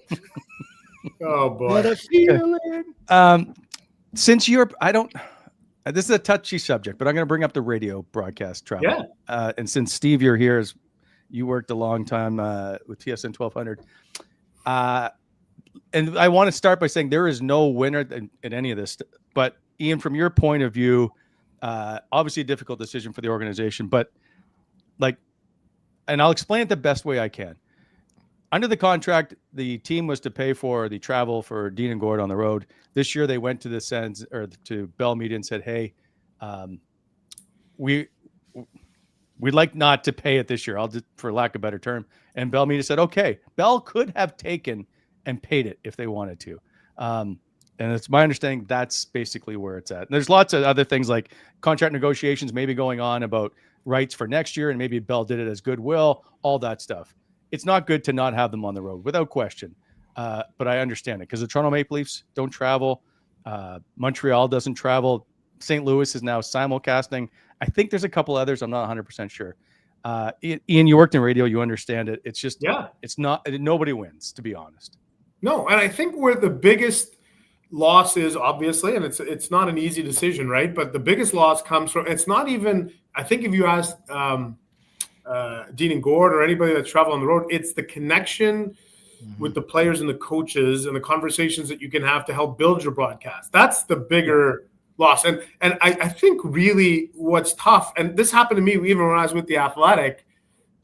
E: Oh boy.
C: What a feeling.
B: Since you're, this is a touchy subject, but I'm going to bring up the radio broadcast travel.
E: Yeah.
B: And since Steve, you're here, you worked a long time with TSN 1200. And I want to start by saying there is no winner in any of this. But Ian, from your point of view, obviously a difficult decision for the organization, but and I'll explain it the best way I can. Under the contract, the team was to pay for the travel for Dean and Gord on the road. This year, they went to the Sens or to Bell Media and said, "Hey, we'd like not to pay it this year." For lack of a better term. And Bell Media said, "Okay." Bell could have taken and paid it if they wanted to. And it's my understanding that's basically where it's at. And there's lots of other things like contract negotiations maybe going on about rights for next year, and maybe Bell did it as goodwill, all that stuff. It's not good to not have them on the road, without question. But I understand it because the Toronto Maple Leafs don't travel. Montreal doesn't travel. St. Louis is now simulcasting. I think there's a couple others. I'm not 100% sure. Ian, you worked in radio. You understand it. It's just, it's not, nobody wins, to be honest.
E: No, and I think where the biggest loss is, obviously, and it's not an easy decision, right? But the biggest loss comes from, it's not even, I think if you ask Dean and Gord or anybody that's traveling on the road, it's the connection with the players and the coaches and the conversations that you can have to help build your broadcast. That's the bigger loss. And I think really what's tough, and this happened to me even when I was with The Athletic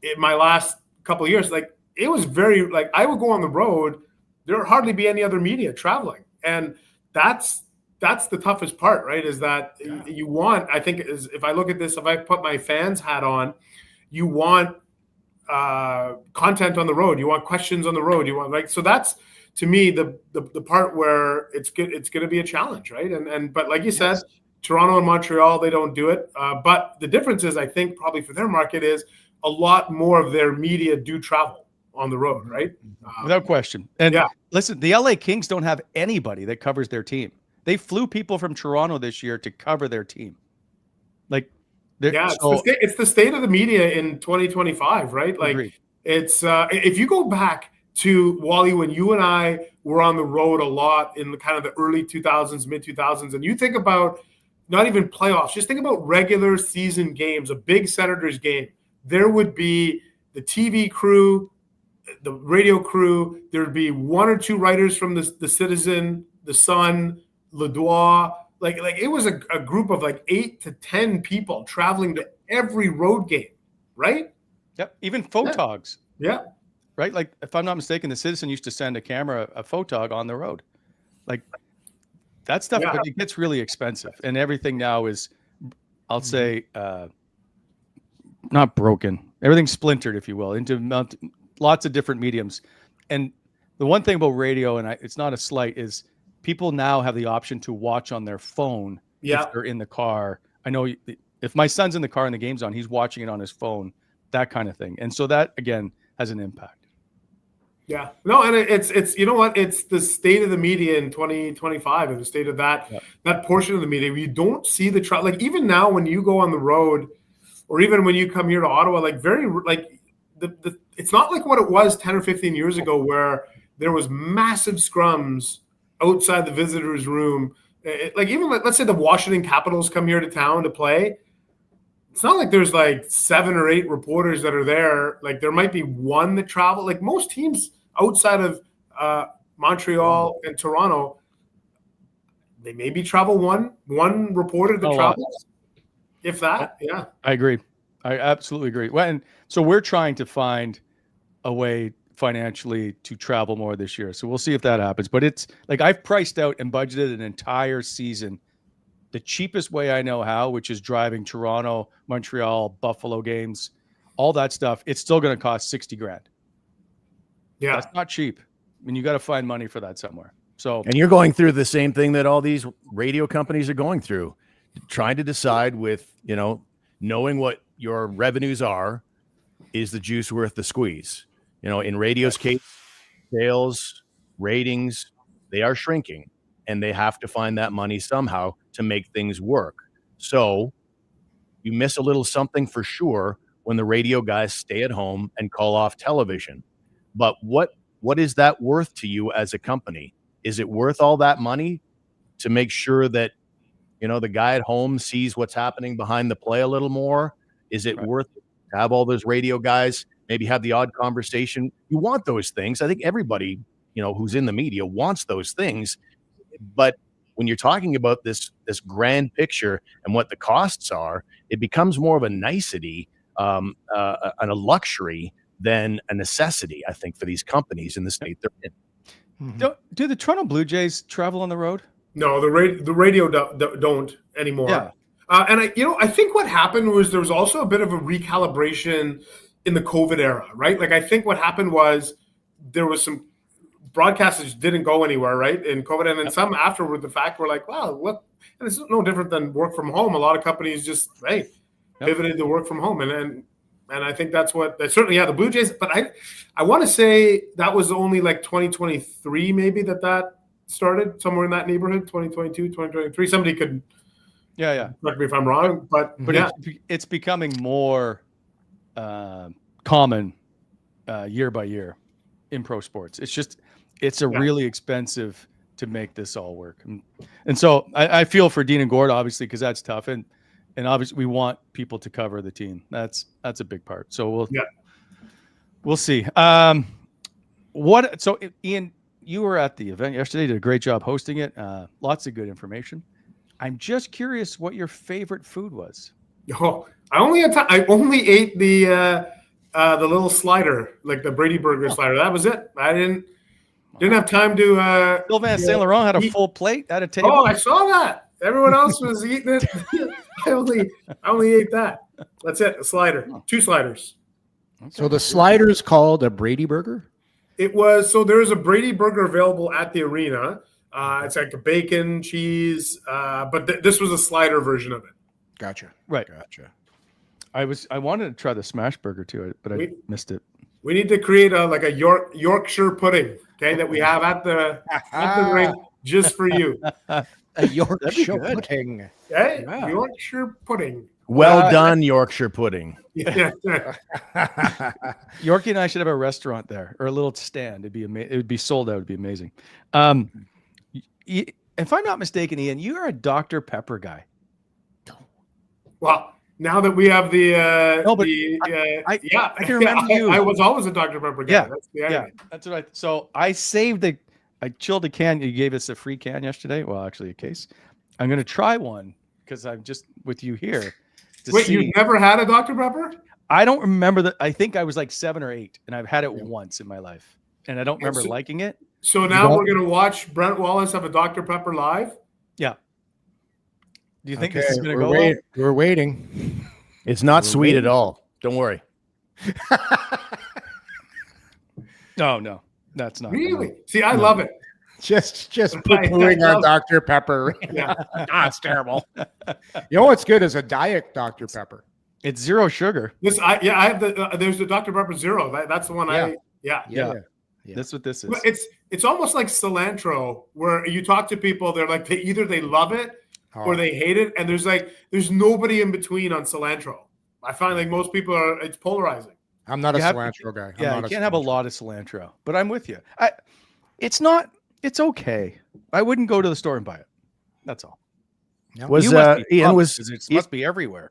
E: in my last couple of years, like it was very, like I would go on the road, there would hardly be any other media traveling. And that's the toughest part, right? Is that you want, I think is, if I look at this, if I put my fans hat on, you want content on the road. You want questions on the road. You want, like, so that's to me the part where it's good. It's going to be a challenge, right? But like you said, Toronto and Montreal, they don't do it. But the difference is, I think probably for their market is a lot more of their media do travel on the road, right?
B: Without question. And listen, the LA Kings don't have anybody that covers their team. They flew people from Toronto this year to cover their team. Like,
E: it's the state of the media in 2025, right? Like, agreed. It's if you go back to Wally when you and I were on the road a lot in the kind of the early 2000s, mid 2000s, and you think about not even playoffs, just think about regular season games, a big Senators game. There would be the TV crew, the radio crew. There would be one or two writers from the Citizen, the Sun, Le Droit. Like it was a group of like 8 to 10 people traveling to every road game, right?
B: Yep. Even photogs.
E: Yeah.
B: Right. Like if I'm not mistaken, the Citizen used to send a photog on the road. Like that stuff, but it gets really expensive. And everything now is, I'll say, not broken. Everything's splintered, if you will, into lots of different mediums. And the one thing about radio, and it's not a slight, is people now have the option to watch on their phone if they're in the car. I know if my son's in the car and the game's on, he's watching it on his phone, that kind of thing. And so that, again, has an impact.
E: Yeah. No, and it's you know what? It's the state of the media in 2025 and the state of that portion of the media. You don't see the like even now when you go on the road or even when you come here to Ottawa, like it's not like what it was 10 or 15 years ago where there was massive scrums outside the visitors' room. Let's say the Washington Capitals come here to town to play. It's not like there's like 7 or 8 reporters that are there. Like there might be one that travel. Like most teams outside of Montreal and Toronto, they maybe travel one reporter that travels. If that,
B: I agree. I absolutely agree. Well, and so we're trying to find a way financially to travel more this year. So we'll see if that happens. But it's like I've priced out and budgeted an entire season the cheapest way I know how, which is driving Toronto, Montreal, Buffalo games, all that stuff. It's still going to cost $60,000. Yeah. That's not cheap. I mean, you got to find money for that somewhere. So,
D: and you're going through the same thing that all these radio companies are going through, trying to decide with, knowing what your revenues are, is the juice worth the squeeze? in radio's case, sales, ratings, they are shrinking, and they have to find that money somehow to make things work. So you miss a little something for sure when the radio guys stay at home and call off television. But what is that worth to you as a company? Is it worth all that money to make sure that, the guy at home sees what's happening behind the play a little more? Is it worth it to have all those radio guys maybe have the odd conversation? You want those things. I think everybody, who's in the media wants those things. But when you're talking about this grand picture and what the costs are, it becomes more of a nicety, and a luxury than a necessity, I think, for these companies in the state they're in.
B: Mm-hmm. Do the Toronto Blue Jays travel on the road?
E: No, the radio don't anymore.
B: Yeah.
E: And I think what happened was there was also a bit of a recalibration in the COVID era, right? Like I think what happened was there was some broadcasters didn't go anywhere, right? In COVID, and then some afterward the fact were like, wow, look, and it's no different than work from home. A lot of companies just pivoted to work from home, and I think that's certainly the Blue Jays. But I want to say that was only like 2023 maybe that started, somewhere in that neighborhood, 2022, 2023. Somebody could correct me if I'm wrong, but
B: it's becoming more common year by year in pro sports. It's really expensive to make this all work, and so I feel for Dean and Gord, obviously, because that's tough, and obviously we want people to cover the team. That's a big part. So we'll see. So Ian, you were at the event yesterday, did a great job hosting it. Lots of good information. I'm just curious what your favorite food was.
E: Oh, I only ate the little slider, like the Brady Burger slider. That was it. I didn't have time to.
B: Sylvain Saint Laurent had a full plate at a table.
E: Oh, I saw that. Everyone else was eating it. I only ate that. That's it. A slider, 2 sliders.
C: Okay. So the slider is called a Brady Burger.
E: It was. So there is a Brady Burger available at the arena. It's like a bacon, cheese, but this was a slider version of it.
C: Gotcha.
B: Right. Gotcha. I wanted to try the smash burger too, but I missed it.
E: We need to create a Yorkshire pudding, okay, that we have at the ring just for you.
C: A Yorkshire pudding.
E: Okay? Wow. Yorkshire pudding.
D: Well done, Yorkshire pudding.
E: Yeah.
B: Yorkie and I should have a restaurant there, or a little stand. It'd be amazing. It would be sold out. It'd be amazing. If I'm not mistaken, Ian, you're a Dr. Pepper guy.
E: Well, now that we have
B: I can remember you.
E: I was always a Dr. Pepper guy.
B: Yeah,
E: that's the idea.
B: That's what So I chilled a can. You gave us a free can yesterday. Well, actually, a case. I'm going to try one because I'm just with you here.
E: Wait, you've never had a Dr. Pepper?
B: I don't remember that. I think I was like 7 or 8, and I've had it once in my life, and I don't remember liking it.
E: So now we're going to watch Brent Wallace have a Dr. Pepper live?
B: Yeah. Do you think this is going to go well?
C: We're waiting.
D: It's not sweet at all. Don't worry.
B: No, that's not.
E: Really? See, I love it.
C: Just poo-pooing on Dr. Pepper.
E: Yeah.
C: It's terrible. You know what's good is a diet Dr. Pepper.
B: It's 0 sugar.
E: I have there's the Dr. Pepper Zero. That's the one
B: Yeah. That's what this is.
E: But it's almost like cilantro, where you talk to people, they're like either they love it or they hate it, and there's nobody in between on cilantro. I find like most people it's polarizing.
C: I'm not a cilantro guy.
B: You can't have a lot of cilantro, but I'm with you. It's okay. I wouldn't go to the store and buy it. That's all.
C: No.
B: It must be everywhere.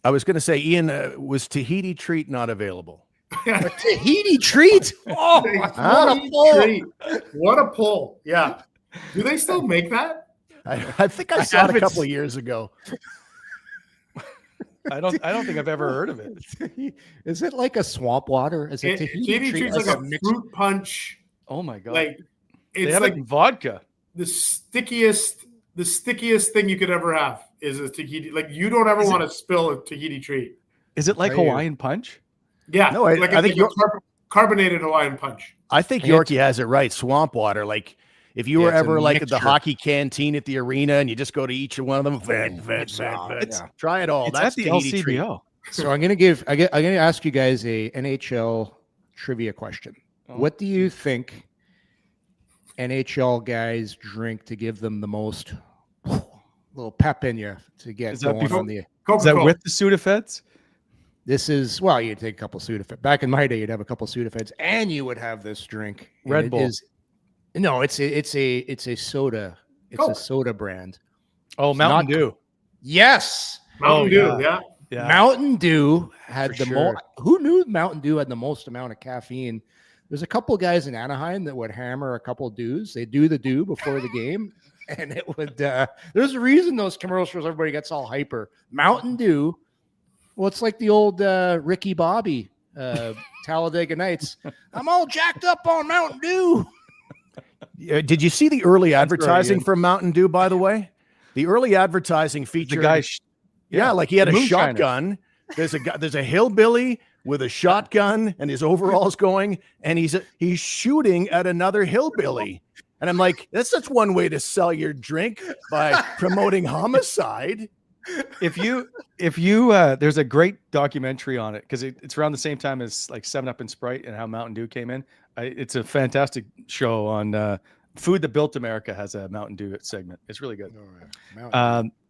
D: I was going to say, Ian, was Tahiti treat not available?
C: A Tahiti treat? Oh,
E: what a pull. Yeah. Do they still make that?
D: I think I saw it a couple of years ago.
B: I don't think I've ever heard of it.
C: Is it like a swamp water? Is it
E: Tahiti treat's like a fruit punch?
B: Oh my god!
E: Like
B: it's like vodka.
E: The stickiest thing you could ever have is a Tahiti. Like you don't ever want to spill a Tahiti treat.
B: Is it like Hawaiian punch?
E: Yeah,
D: no. I think
E: carbonated Hawaiian punch.
D: I think Yorkie has it right. Swamp water. Like if you were ever like at the hockey canteen at the arena and you just go to each one of them, try it all.
B: It's
D: That's
B: at the
D: Tahiti treat.
B: LCBO.
C: So I'm gonna ask you guys a NHL trivia question. What do you think NHL guys drink to give them the most little pep in you to get going on the?
B: Is that with the Sudafeds?
C: This is, well, you'd take a couple Sudafeds. Back in my day, you'd have a couple Sudafeds, and you would have this drink.
B: Red Bull.
C: No, it's a soda. It's a soda brand.
B: Oh, Mountain Dew.
C: Yes.
E: Mountain Dew, yeah.
C: Mountain Dew had
D: For
C: the
D: sure.
C: most. Who knew Mountain Dew had the most amount of caffeine? There's a couple guys in Anaheim that would hammer a couple dews. They do the dew before the game, and it would. There's a reason those commercials, everybody gets all hyper. Mountain Dew. Well, it's like the old Ricky Bobby, Talladega Nights. I'm all jacked up on Mountain Dew.
D: Did you see the early advertising for Mountain Dew, by the way? The early advertising featured
B: the guy,
D: like he had a
B: moonshiner.
D: shotgun. There's a hillbilly with a shotgun and his overalls going, and he's shooting at another hillbilly. And I'm like, that's one way to sell your drink, by promoting homicide.
B: If you there's a great documentary on it, because it's around the same time as like 7-Up and Sprite and how Mountain Dew came in. It's a fantastic show on Food That Built America. Has a Mountain Dew segment. It's really good.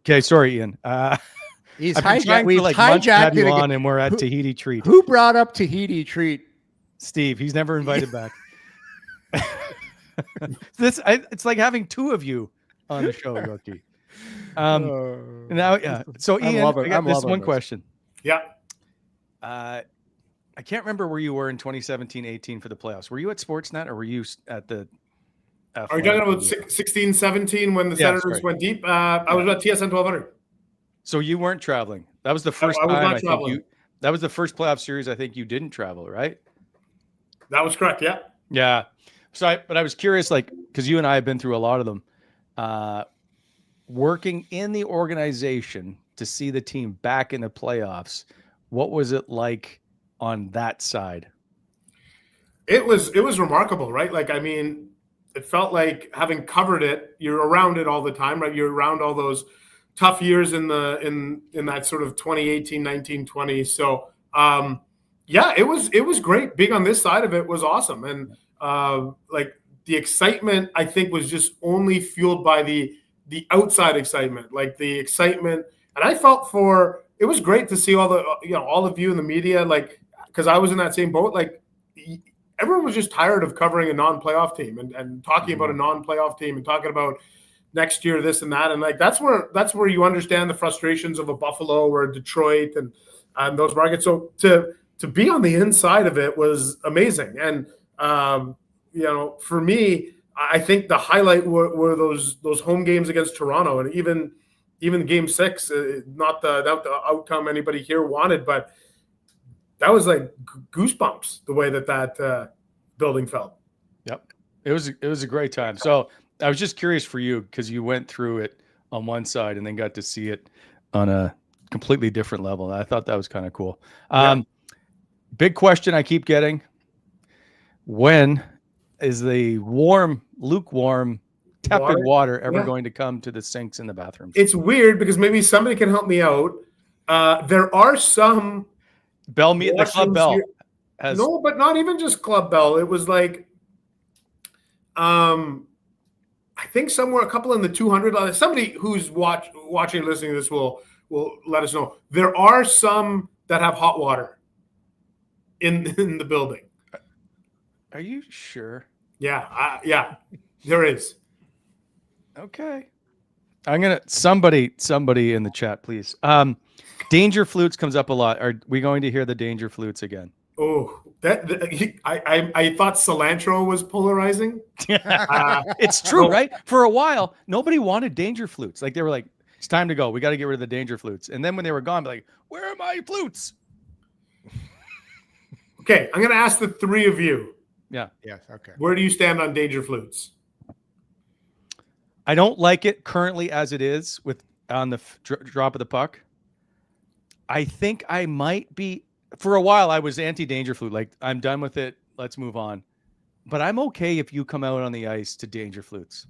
B: Okay, sorry, Ian.
C: He's
B: I've been trying
C: we've
B: for like months to have
C: hijacked
B: you
C: it
B: on,
C: again.
B: and we're at Tahiti Treat.
C: Who brought up Tahiti Treat?
B: Steve. He's never invited back. It's like having two of you on the show, Rookie. Now, yeah. So Ian, I got this one question.
E: Yeah.
B: I can't remember where you were in 2017-18 for the playoffs. Were you at Sportsnet or were you at the?
E: Are you talking about 16-17 when the Senators went deep? I was at TSN 1200.
B: So you weren't traveling. That was the first
E: I was
B: time
E: not traveling.
B: that was the first playoff series I think you didn't travel, right?
E: That was correct. Yeah.
B: Yeah. So but I was curious, like, because you and I have been through a lot of them. Working in the organization to see the team back in the playoffs, what was it like on that side?
E: It was remarkable, right? Like, I mean, it felt like, having covered it, you're around it all the time, right? You're around all those tough years in that sort of 2018, 19, 20. So yeah, it was great. Being on this side of it was awesome. And like, the excitement, I think, was just only fueled by the outside excitement, like the excitement. And I felt it was great to see all of you in the media, like, because I was in that same boat. Like, everyone was just tired of covering a non-playoff team and talking about a non-playoff team and talking about next year, this and that. And like, that's where you understand the frustrations of a Buffalo or a Detroit and those markets. So to be on the inside of it was amazing. And, for me, I think the highlight were those home games against Toronto, and even Game 6, not the outcome anybody here wanted, but that was like goosebumps the way that building felt.
B: Yep, it was a great time. So I was just curious for you, because you went through it on one side and then got to see it on a completely different level. And I thought that was kind of cool. Big question I keep getting: when is the lukewarm, tepid water ever going to come to the sinks in the bathrooms?
E: It's weird, because maybe somebody can help me out. There are some
B: the Club Bell has
E: no, but not even just Club Bell. It was like, I think somewhere, a couple in the 200. Somebody who's watching or listening to this will let us know. There are some that have hot water in the building.
B: Are you sure?
E: Yeah, yeah, there is.
B: Okay. I'm going to somebody in the chat, please. Danger flutes comes up a lot. Are we going to hear the danger flutes again?
E: Oh, I thought cilantro was polarizing.
B: It's true, right? For a while, nobody wanted danger flutes. Like, they were like, it's time to go. We got to get rid of the danger flutes. And then when they were gone, like, where are my flutes?
E: Okay, I'm going to ask the three of you.
B: Yeah.
C: Yes. Okay.
E: Where do you stand on danger flutes?
B: I don't like it currently as it is on the drop of the puck. I think I might be, for a while I was anti-danger flute. Like, I'm done with it. Let's move on. But I'm okay if you come out on the ice to danger flutes.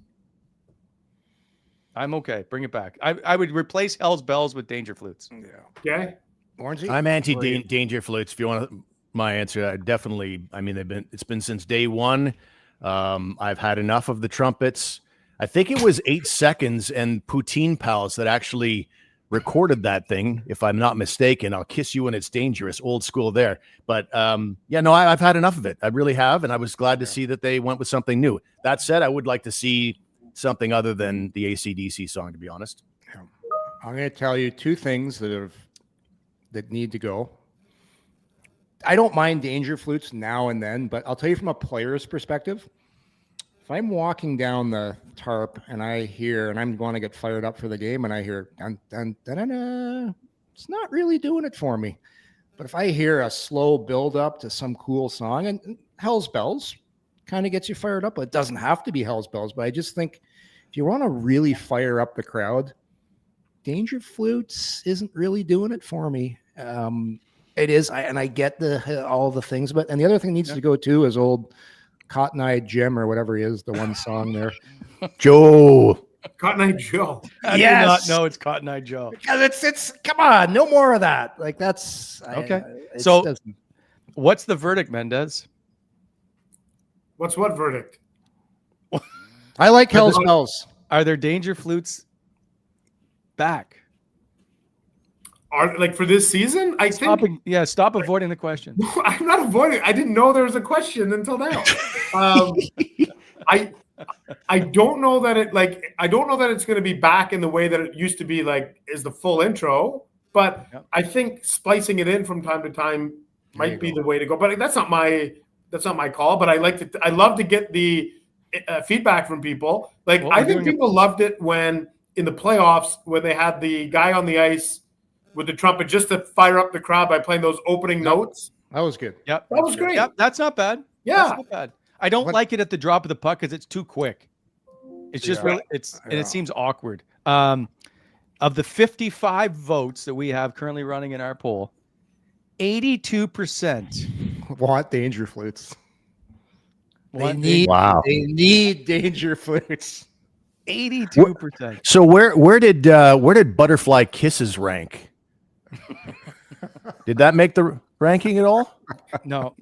B: I'm okay. Bring it back. I would replace Hell's Bells with danger flutes.
C: Yeah.
E: Okay.
C: Warne?
D: I'm anti-danger flutes. If you want to my answer. I mean, it's been since day one. I've had enough of the trumpets. I think it was 8 seconds and Poutine Pals that actually recorded that thing, if I'm not mistaken. I'll kiss you when it's dangerous, old school there. But I've had enough of it. I really have. And I was glad to see that they went with something new. That said, I would like to see something other than the AC/DC song, to be honest.
C: I'm going to tell you 2 things that need to go. I don't mind danger flutes now and then, but I'll tell you from a player's perspective, if I'm walking down the tarp and I hear, and I'm going to get fired up for the game, and I hear, dun, dun, dun, dun, dun, it's not really doing it for me. But if I hear a slow build up to some cool song, and Hell's Bells kind of gets you fired up, but it doesn't have to be Hell's Bells. But I just think if you want to really fire up the crowd, danger flutes isn't really doing it for me. It is, and I get all the things, but and the other thing needs to go too is old Cotton Eye Jim or whatever he is, the one song there.
D: Joe.
E: Cotton Eye Joe.
B: I do not know it's Cotton Eye Joe.
C: Because it's come on, no more of that. Like that's
B: okay. What's the verdict, Mendes?
E: What's what verdict?
C: I like Hell's Bells.
B: Are there danger flutes back?
E: Are like for this season?
B: Stop avoiding the question.
E: I'm not avoiding. I didn't know there was a question until now. I don't know that I don't know that it's going to be back in the way that it used to be. Like is the full intro, but I think splicing it in from time to time might be the way to go. But that's not my call. But I love to get the feedback from people. Like I think people loved it when in the playoffs when they had the guy on the ice with the trumpet just to fire up the crowd by playing those opening notes.
C: That was good.
B: Yep.
E: That was great.
B: Yep. That's not bad.
E: Yeah.
B: That's not bad. I don't like it at the drop of the puck because it's too quick. It's just really, and it seems awkward. Of the 55 votes that we have currently running in our poll, 82%
C: want danger flutes. They need danger flutes.
B: 82%.
D: So where did Butterfly Kisses rank? Did that make the ranking at all?
B: No,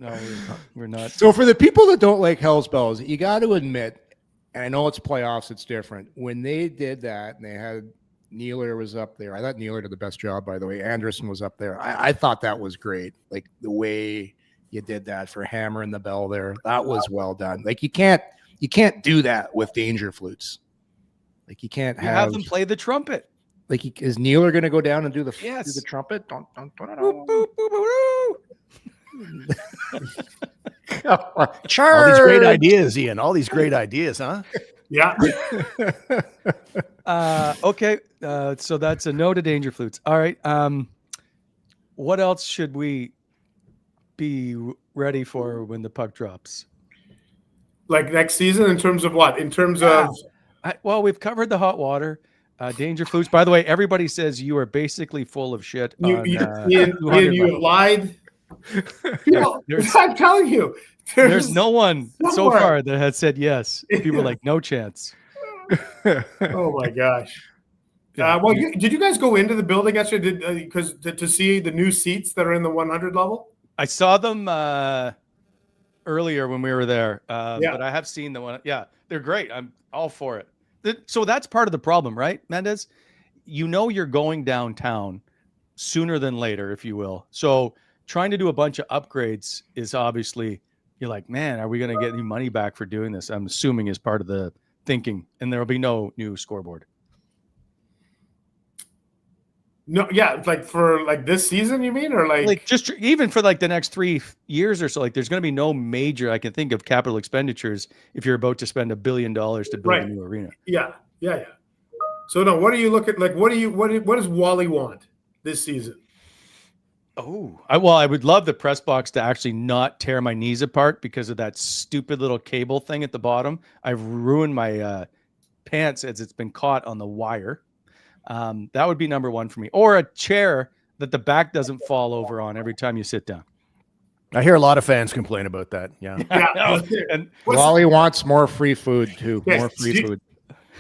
B: we're not.
C: So for the people that don't like Hell's Bells, you got to admit, and I know it's playoffs, it's different. When they did that and they had Neeler was up there, I thought Neeler did the best job, by the way. Anderson was up there. I thought that was great. Like the way you did that for hammering the bell there, that was well done. Like you can't do that with danger flutes. Like you can't have
B: them play the trumpet.
C: Like is Neeler going to go down and do the trumpet? Dun, dun, dun, dun, dun.
B: Boop, boop, boop,
D: All these great ideas, Ian. All these great ideas, huh?
E: Yeah.
B: Okay. So that's a no to danger flutes. All right. What else should we be ready for when the puck drops?
E: Like next season, in terms of what? In terms of
B: we've covered the hot water. Danger flutes. By the way, everybody says you are basically full of shit.
E: Ian, you have lied. I'm telling you,
B: there's no one so far that has said yes. People are like, no chance.
E: Oh my gosh. Did you guys go into the building yesterday? Because to see the new seats that are in the 100 level?
B: I saw them earlier when we were there, but I have seen the one. Yeah, they're great. I'm all for it. So that's part of the problem, right, Mendes? You're going downtown sooner than later, if you will. So trying to do a bunch of upgrades is obviously, you're like, man, are we going to get any money back for doing this? I'm assuming is part of the thinking, and there will be no new scoreboard.
E: No, yeah, like for like this season, you mean, or like
B: just even for like the next 3 years or so. Like, there's going to be no major. I can think of capital expenditures if you're about to spend $1 billion to build a new arena.
E: Yeah. So no, what do you look at? Like, what does Wally want this season?
B: Oh, I would love the press box to actually not tear my knees apart because of that stupid little cable thing at the bottom. I've ruined my pants as it's been caught on the wire. That would be number one for me. Or a chair that the back doesn't fall over on every time you sit down.
D: I hear a lot of fans complain about that. Yeah.
B: And
C: Wally wants more free food too.
E: Yes.
C: More free food.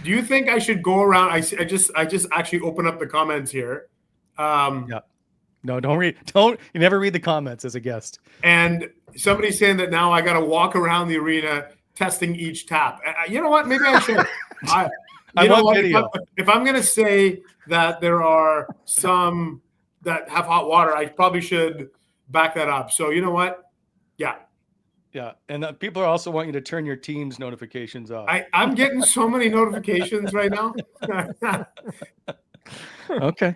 E: Do you think I should go around? I just actually open up the comments here.
B: No, don't read. Don't. You never read the comments as a guest.
E: And somebody's saying that now I got to walk around the arena testing each tap. You know what? Maybe I should.
B: I want video.
E: If I'm going to say that there are some that have hot water, I probably should back that up. So you know what? Yeah.
B: Yeah, and people are also want you to turn your team's notifications off.
E: I'm getting so many notifications right now.
B: Okay.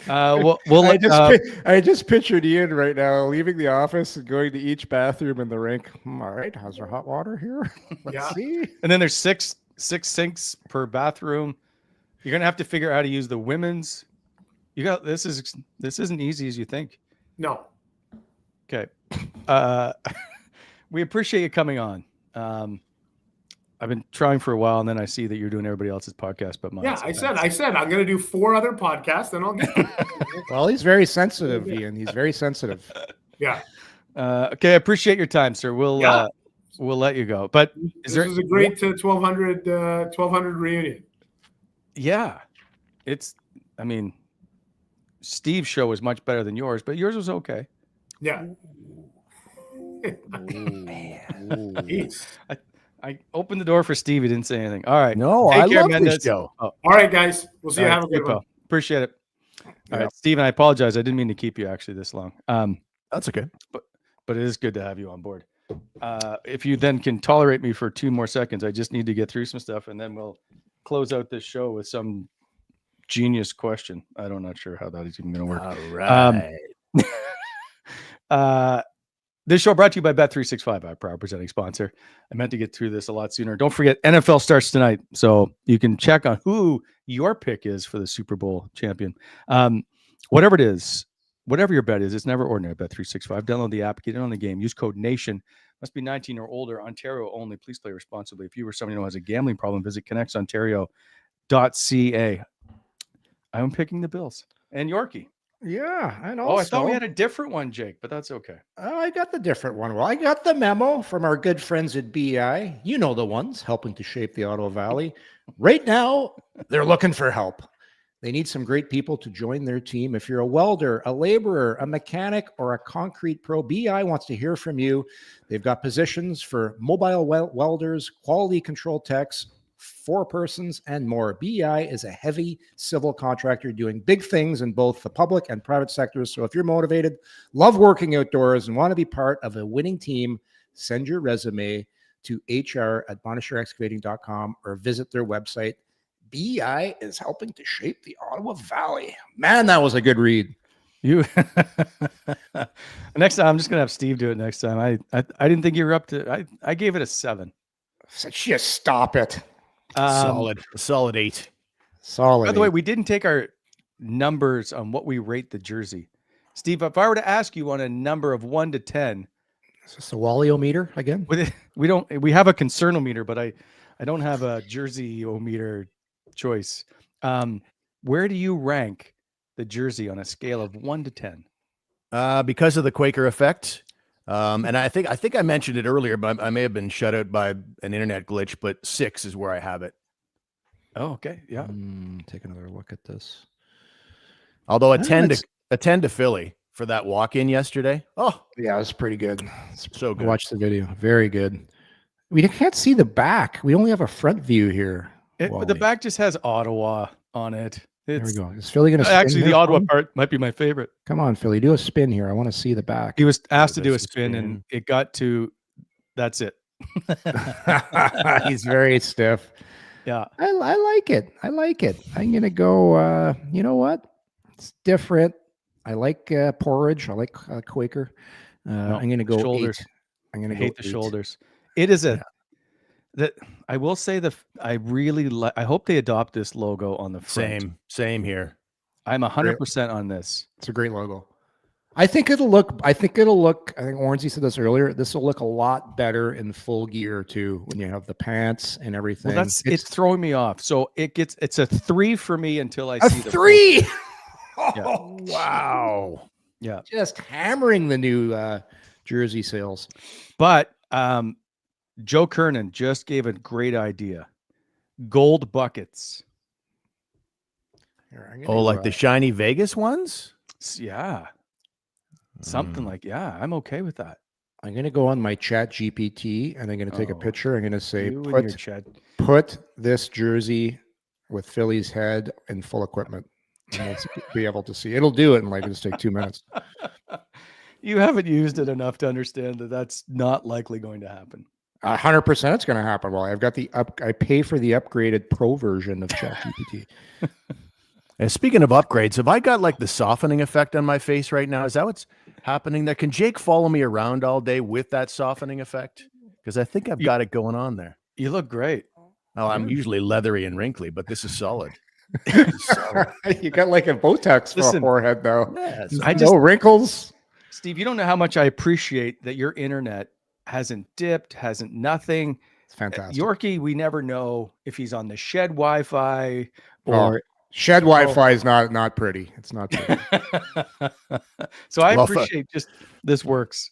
C: I just pictured Ian right now leaving the office and going to each bathroom in the rink. All right, how's there hot water here? Let's see.
B: And then there's six sinks per bathroom. You're gonna have to figure out how to use the women's. This isn't easy as you think.
E: No.
B: Okay. We appreciate you coming on. I've been trying for a while, and then I see that you're doing everybody else's podcast but mine.
E: Yeah, I said I'm going to do 4 other podcasts, and I'll get.
C: Well, he's very sensitive, Ian. He's very sensitive.
E: Yeah.
B: Okay, I appreciate your time, sir. We'll let you go. But
E: this is a great 1200 reunion.
B: Yeah, I mean, Steve's show was much better than yours, but yours was okay.
E: Yeah.
B: I opened the door for Steve. He didn't say anything. All right.
D: No, I love this show.
E: All right, guys. We'll see you. Have a good one.
B: Appreciate it. All right, Steve, and I apologize. I didn't mean to keep you actually this long.
D: That's okay.
B: But it is good to have you on board. If you then can tolerate me for 2 more seconds, I just need to get through some stuff, and then we'll close out this show with some genius question. I'm not sure how that is even going to work.
D: All right.
B: This show brought to you by Bet365, our proud presenting sponsor. I meant to get through this a lot sooner. Don't forget, NFL starts tonight, so you can check on who your pick is for the Super Bowl champion. Whatever it is, whatever your bet is, it's never ordinary. Bet365. Download the app, get in on the game. Use code NATION. Must be 19 or older. Ontario only. Please play responsibly. If you or someone who has a gambling problem, visit connectsontario.ca. I'm picking the Bills and Yorkie.
C: Yeah, and
B: I thought we had a different one, Jake, but that's okay.
C: Oh, I got the different one. Well, I got the memo from our good friends at BI. You know the ones helping to shape the Ottawa Valley. Right now, they're looking for help. They need some great people to join their team. If you're a welder, a laborer, a mechanic, or a concrete pro, BI wants to hear from you. They've got positions for mobile welders, quality control techs, 4-persons, and more. BI is a heavy civil contractor doing big things in both the public and private sectors. So if you're motivated, love working outdoors, and want to be part of a winning team, send your resume to hr@monisherexcavating.com or visit their website. BI is helping to shape the Ottawa Valley. Man, that was a good read.
B: Next time, I'm just gonna have Steve do it next time. I didn't think you were up to. I gave it a 7.
C: Just stop it.
D: Solid 8.
C: Solid.
B: By the way, we didn't take our numbers on what we rate the jersey. Steve, if I were to ask you on a number of 1 to 10,
C: is this a Wally-o-meter again?
B: We have a concern-o-meter, but I don't have a jersey-o-meter choice. Where do you rank the jersey on a scale of 1 to 10?
D: Because of the Quaker effect. And I think I mentioned it earlier, but I may have been shut out by an internet glitch, but 6 is where I have it.
B: Oh, okay. Yeah.
C: Take another look at this.
D: Although a 10 to Philly for that walk-in yesterday. Oh,
C: yeah, it was pretty good.
D: So good.
C: Watch the video. Very good. We can't see the back. We only have a front view here.
B: The back just has Ottawa on it.
C: There we go. Is Philly going to
B: actually the Ottawa part might be my favorite.
C: Come on, Philly, do a spin here. I want to see the back.
B: He was asked to do a spin, and it got to. That's it.
C: He's very stiff.
B: Yeah,
C: I like it. I'm gonna go. You know what? It's different. I like porridge. I like Quaker. I'm gonna go
B: shoulders.
C: 8. I'm gonna
B: hate
C: go
B: the
C: 8.
B: shoulders. It is that I will say I really like. I hope they adopt this logo on the front.
D: Same here.
B: I'm 100% on this.
C: It's a great logo. I think Warne said this earlier. This will look a lot better in full gear too when you have the pants and everything.
B: Well, it's throwing me off. So it's a 3 for me until I see the
C: 3.
B: Oh,
C: wow.
B: Yeah.
C: Just hammering the new jersey sales.
B: But Joe Kernan just gave a great idea. Gold buckets.
D: Here, like the shiny Vegas ones?
B: Yeah. Something like, yeah, I'm okay with that.
C: I'm going to go on my chat GPT and I'm going to take a picture. I'm going to say,
B: You and your chat.
C: put this jersey with Philly's head in full equipment. And we'll be able to see. It'll do it in like, just take 2 minutes.
B: You haven't used it enough to understand that that's not likely going to happen.
C: 100% it's going to happen. Well, I've got I pay for the upgraded pro version of ChatGPT.
D: And speaking of upgrades, have I got like the softening effect on my face right now? Is that what's happening there? Can Jake follow me around all day with that softening effect? Because I think I've got it going on there.
B: You look great.
D: Oh, I'm usually leathery and wrinkly, but this is solid.
C: You got like a Botox forehead though.
D: Yes.
C: No wrinkles.
B: Steve, you don't know how much I appreciate that your internet hasn't dipped, hasn't nothing.
C: It's fantastic.
B: Yorkie, we never know if he's on the shed Wi-Fi or
C: shed Wi-Fi is not pretty. It's not pretty.
B: So I appreciate just this works.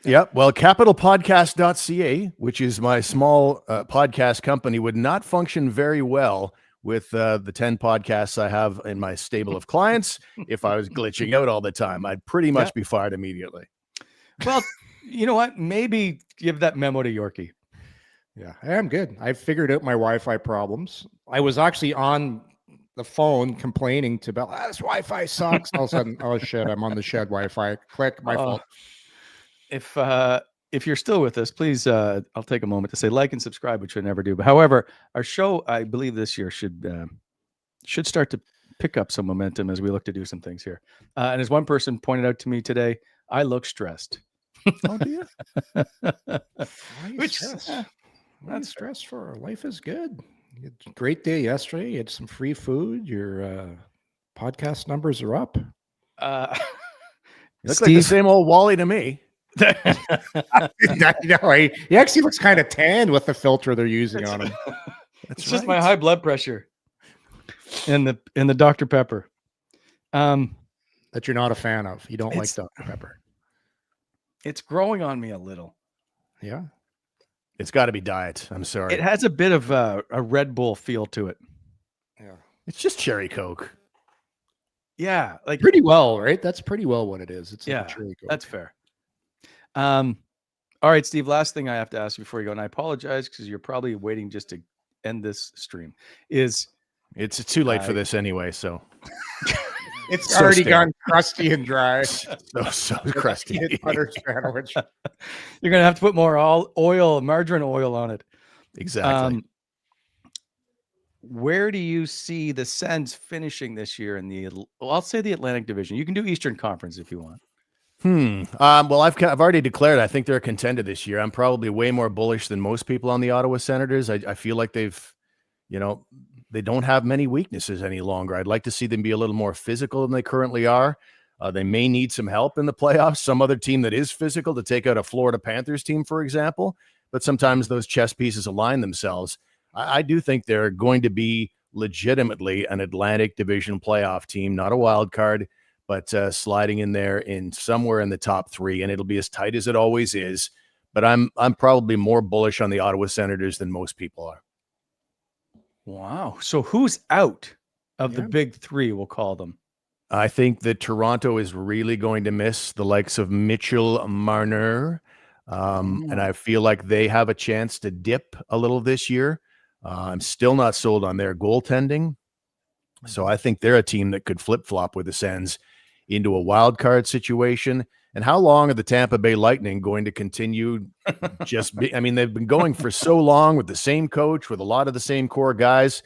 D: Yep. Well, capitalpodcast.ca, which is my small podcast company, would not function very well with the 10 podcasts I have in my stable of clients if I was glitching out all the time. I'd pretty much be fired immediately.
B: Well, you know what? Maybe give that memo to Yorkie.
C: Yeah, I'm good. I figured out my Wi-Fi problems. I was actually on the phone complaining to Bell, this Wi-Fi sucks. All of a sudden, oh shit, I'm on the shed Wi-Fi. Click, my fault.
B: If you're still with us, please, I'll take a moment to say like and subscribe, which I never do. But however, our show, I believe this year should start to pick up some momentum as we look to do some things here. And as one person pointed out to me today, I look stressed.
D: Oh, do you?
C: Not stressed for. Life is good. You had a great day yesterday. You had some free food. Your podcast numbers are up.
D: Looks like the same old Wally to me.
C: He actually looks kind of tan with the filter they're using on him.
B: It's just my high blood pressure and the Dr. Pepper.
C: That you're not a fan of. You don't like Dr. Pepper.
B: It's growing on me a little.
C: Yeah.
D: It's got to be diet. I'm sorry.
B: It has a bit of a Red Bull feel to it.
C: Yeah.
D: It's just cherry Coke.
B: Yeah. Like
C: pretty well, right? That's pretty well what it is. It's like cherry Coke.
B: That's fair. All right, Steve, last thing I have to ask before you go, and I apologize because you're probably waiting just to end this stream, is
D: it's too late for this anyway, so
C: it's already gone crusty and dry.
D: So crusty.
C: Butter sandwich.
B: You're gonna have to put more margarine oil on it.
D: Exactly.
B: Where do you see the Sens finishing this year in I'll say the Atlantic Division? You can do Eastern Conference if you want.
D: Well, I've already declared I think they're a contender this year. I'm probably way more bullish than most people on the Ottawa Senators. I feel like they don't have many weaknesses any longer. I'd like to see them be a little more physical than they currently are. They may need some help in the playoffs. Some other team that is physical to take out a Florida Panthers team, for example. But sometimes those chess pieces align themselves. I do think they're going to be legitimately an Atlantic Division playoff team, not a wild card, but sliding in there in somewhere in the top 3, and it'll be as tight as it always is. But I'm probably more bullish on the Ottawa Senators than most people are.
B: Wow. So who's out of the big 3, we'll call them?
D: I think that Toronto is really going to miss the likes of Mitchell Marner. And I feel like they have a chance to dip a little this year. I'm still not sold on their goaltending. So I think they're a team that could flip-flop with the Sens into a wild card situation. And how long are the Tampa Bay Lightning going to continue they've been going for so long with the same coach, with a lot of the same core guys,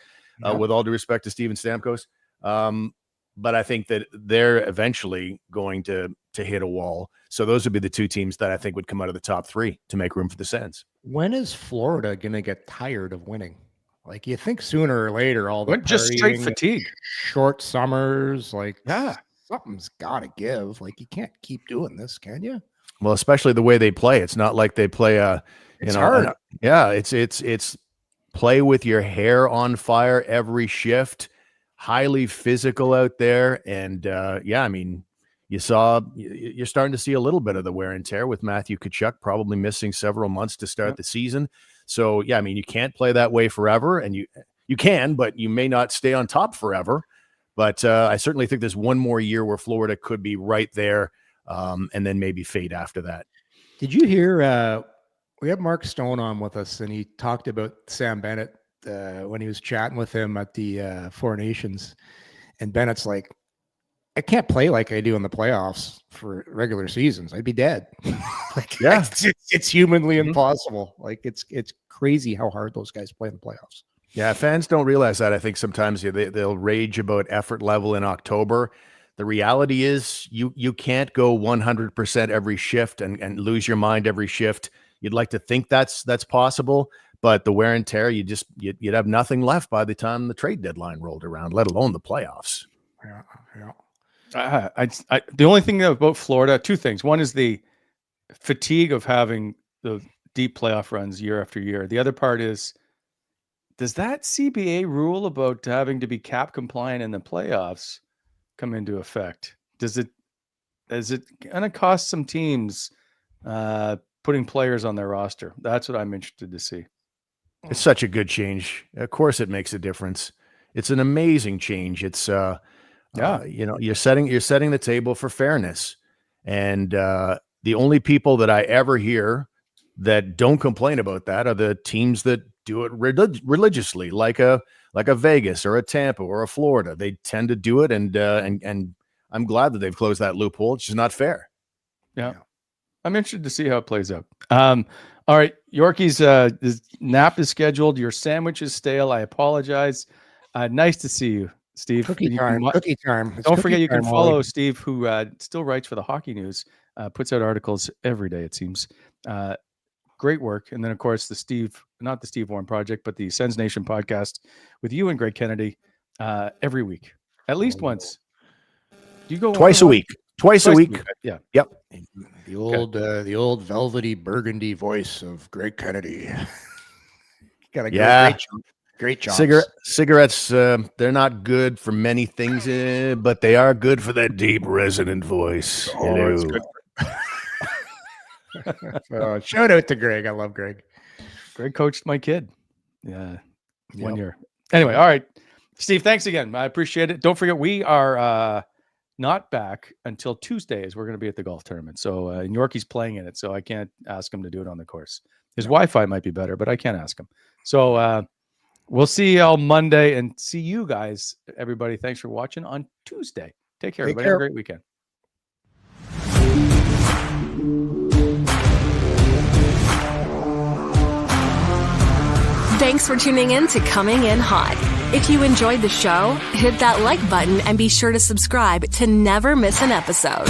D: with all due respect to Steven Stamkos. But I think that they're eventually going to hit a wall. So those would be the 2 teams that I think would come out of the top 3 to make room for the Sens.
C: When is Florida going to get tired of winning? Like, you think sooner or later, all the
B: just straight fatigue,
C: short summers, something's got to give. Like, you can't keep doing this, can you?
D: Well, especially the way they play. It's not like they play
C: hard.
D: It's play with your hair on fire every shift, highly physical out there. And you're starting to see a little bit of the wear and tear with Matthew Tkachuk probably missing several months to start the season. So, you can't play that way forever, and you can, but you may not stay on top forever. But I certainly think there's one more year where Florida could be right there and then maybe fade after that.
C: Did you hear? We had Mark Stone on with us, and he talked about Sam Bennett when he was chatting with him at the Four Nations. And Bennett's like, I can't play like I do in the playoffs for regular seasons. I'd be dead.
D: Yeah,
C: it's humanly impossible. Like it's crazy how hard those guys play in the playoffs.
D: Yeah, fans don't realize that. I think sometimes they'll rage about effort level in October. The reality is you can't go 100% every shift and lose your mind every shift. You'd like to think that's possible, but the wear and tear, you'd have nothing left by the time the trade deadline rolled around, let alone the playoffs.
C: Yeah.
B: The only thing about Florida, two things. One is the fatigue of having the deep playoff runs year after year. The other part is, does that CBA rule about having to be cap compliant in the playoffs come into effect? Is it going to cost some teams putting players on their roster? That's what I'm interested to see.
D: It's such a good change. Of course, it makes a difference. It's an amazing change. It's you're setting the table for fairness, and the only people that I ever hear that don't complain about that are the teams that do it religiously, like a Vegas or a Tampa or a Florida. They tend to do it, and I'm glad that they've closed that loophole. It's just not fair.
B: Yeah. I'm interested to see how it plays out. All right, Yorkie's nap is scheduled. Your sandwich is stale. I apologize. Nice to see you, Steve.
C: Cookie time.
B: Don't forget, you can follow Steve, who still writes for the Hockey News, puts out articles every day, it seems. Great work. And then, of course, not the Steve Warne Project, but the Sens Nation podcast with you and Greg Kennedy every week, at least once. Do you go
D: twice a week? Twice a week.
B: Yeah.
D: Yep.
C: The old velvety burgundy voice of Greg Kennedy. Got a great job.
D: Cigarettes, they're not good for many things, but they are good for that deep resonant voice.
C: It's good. Shout out to Greg. I love Greg.
B: Greg coached my kid. Yeah. 1 year. Anyway. All right. Steve, thanks again. I appreciate it. Don't forget, we are not back until Tuesdays. We're going to be at the golf tournament. So Yorkie's playing in it. So I can't ask him to do it on the course. His Wi-Fi might be better, but I can't ask him. So we'll see you all Monday, and see you guys, everybody. Thanks for watching on Tuesday. Take care, everybody. Have a great weekend.
A: Thanks for tuning in to Coming In Hot. If you enjoyed the show, hit that like button and be sure to subscribe to never miss an episode.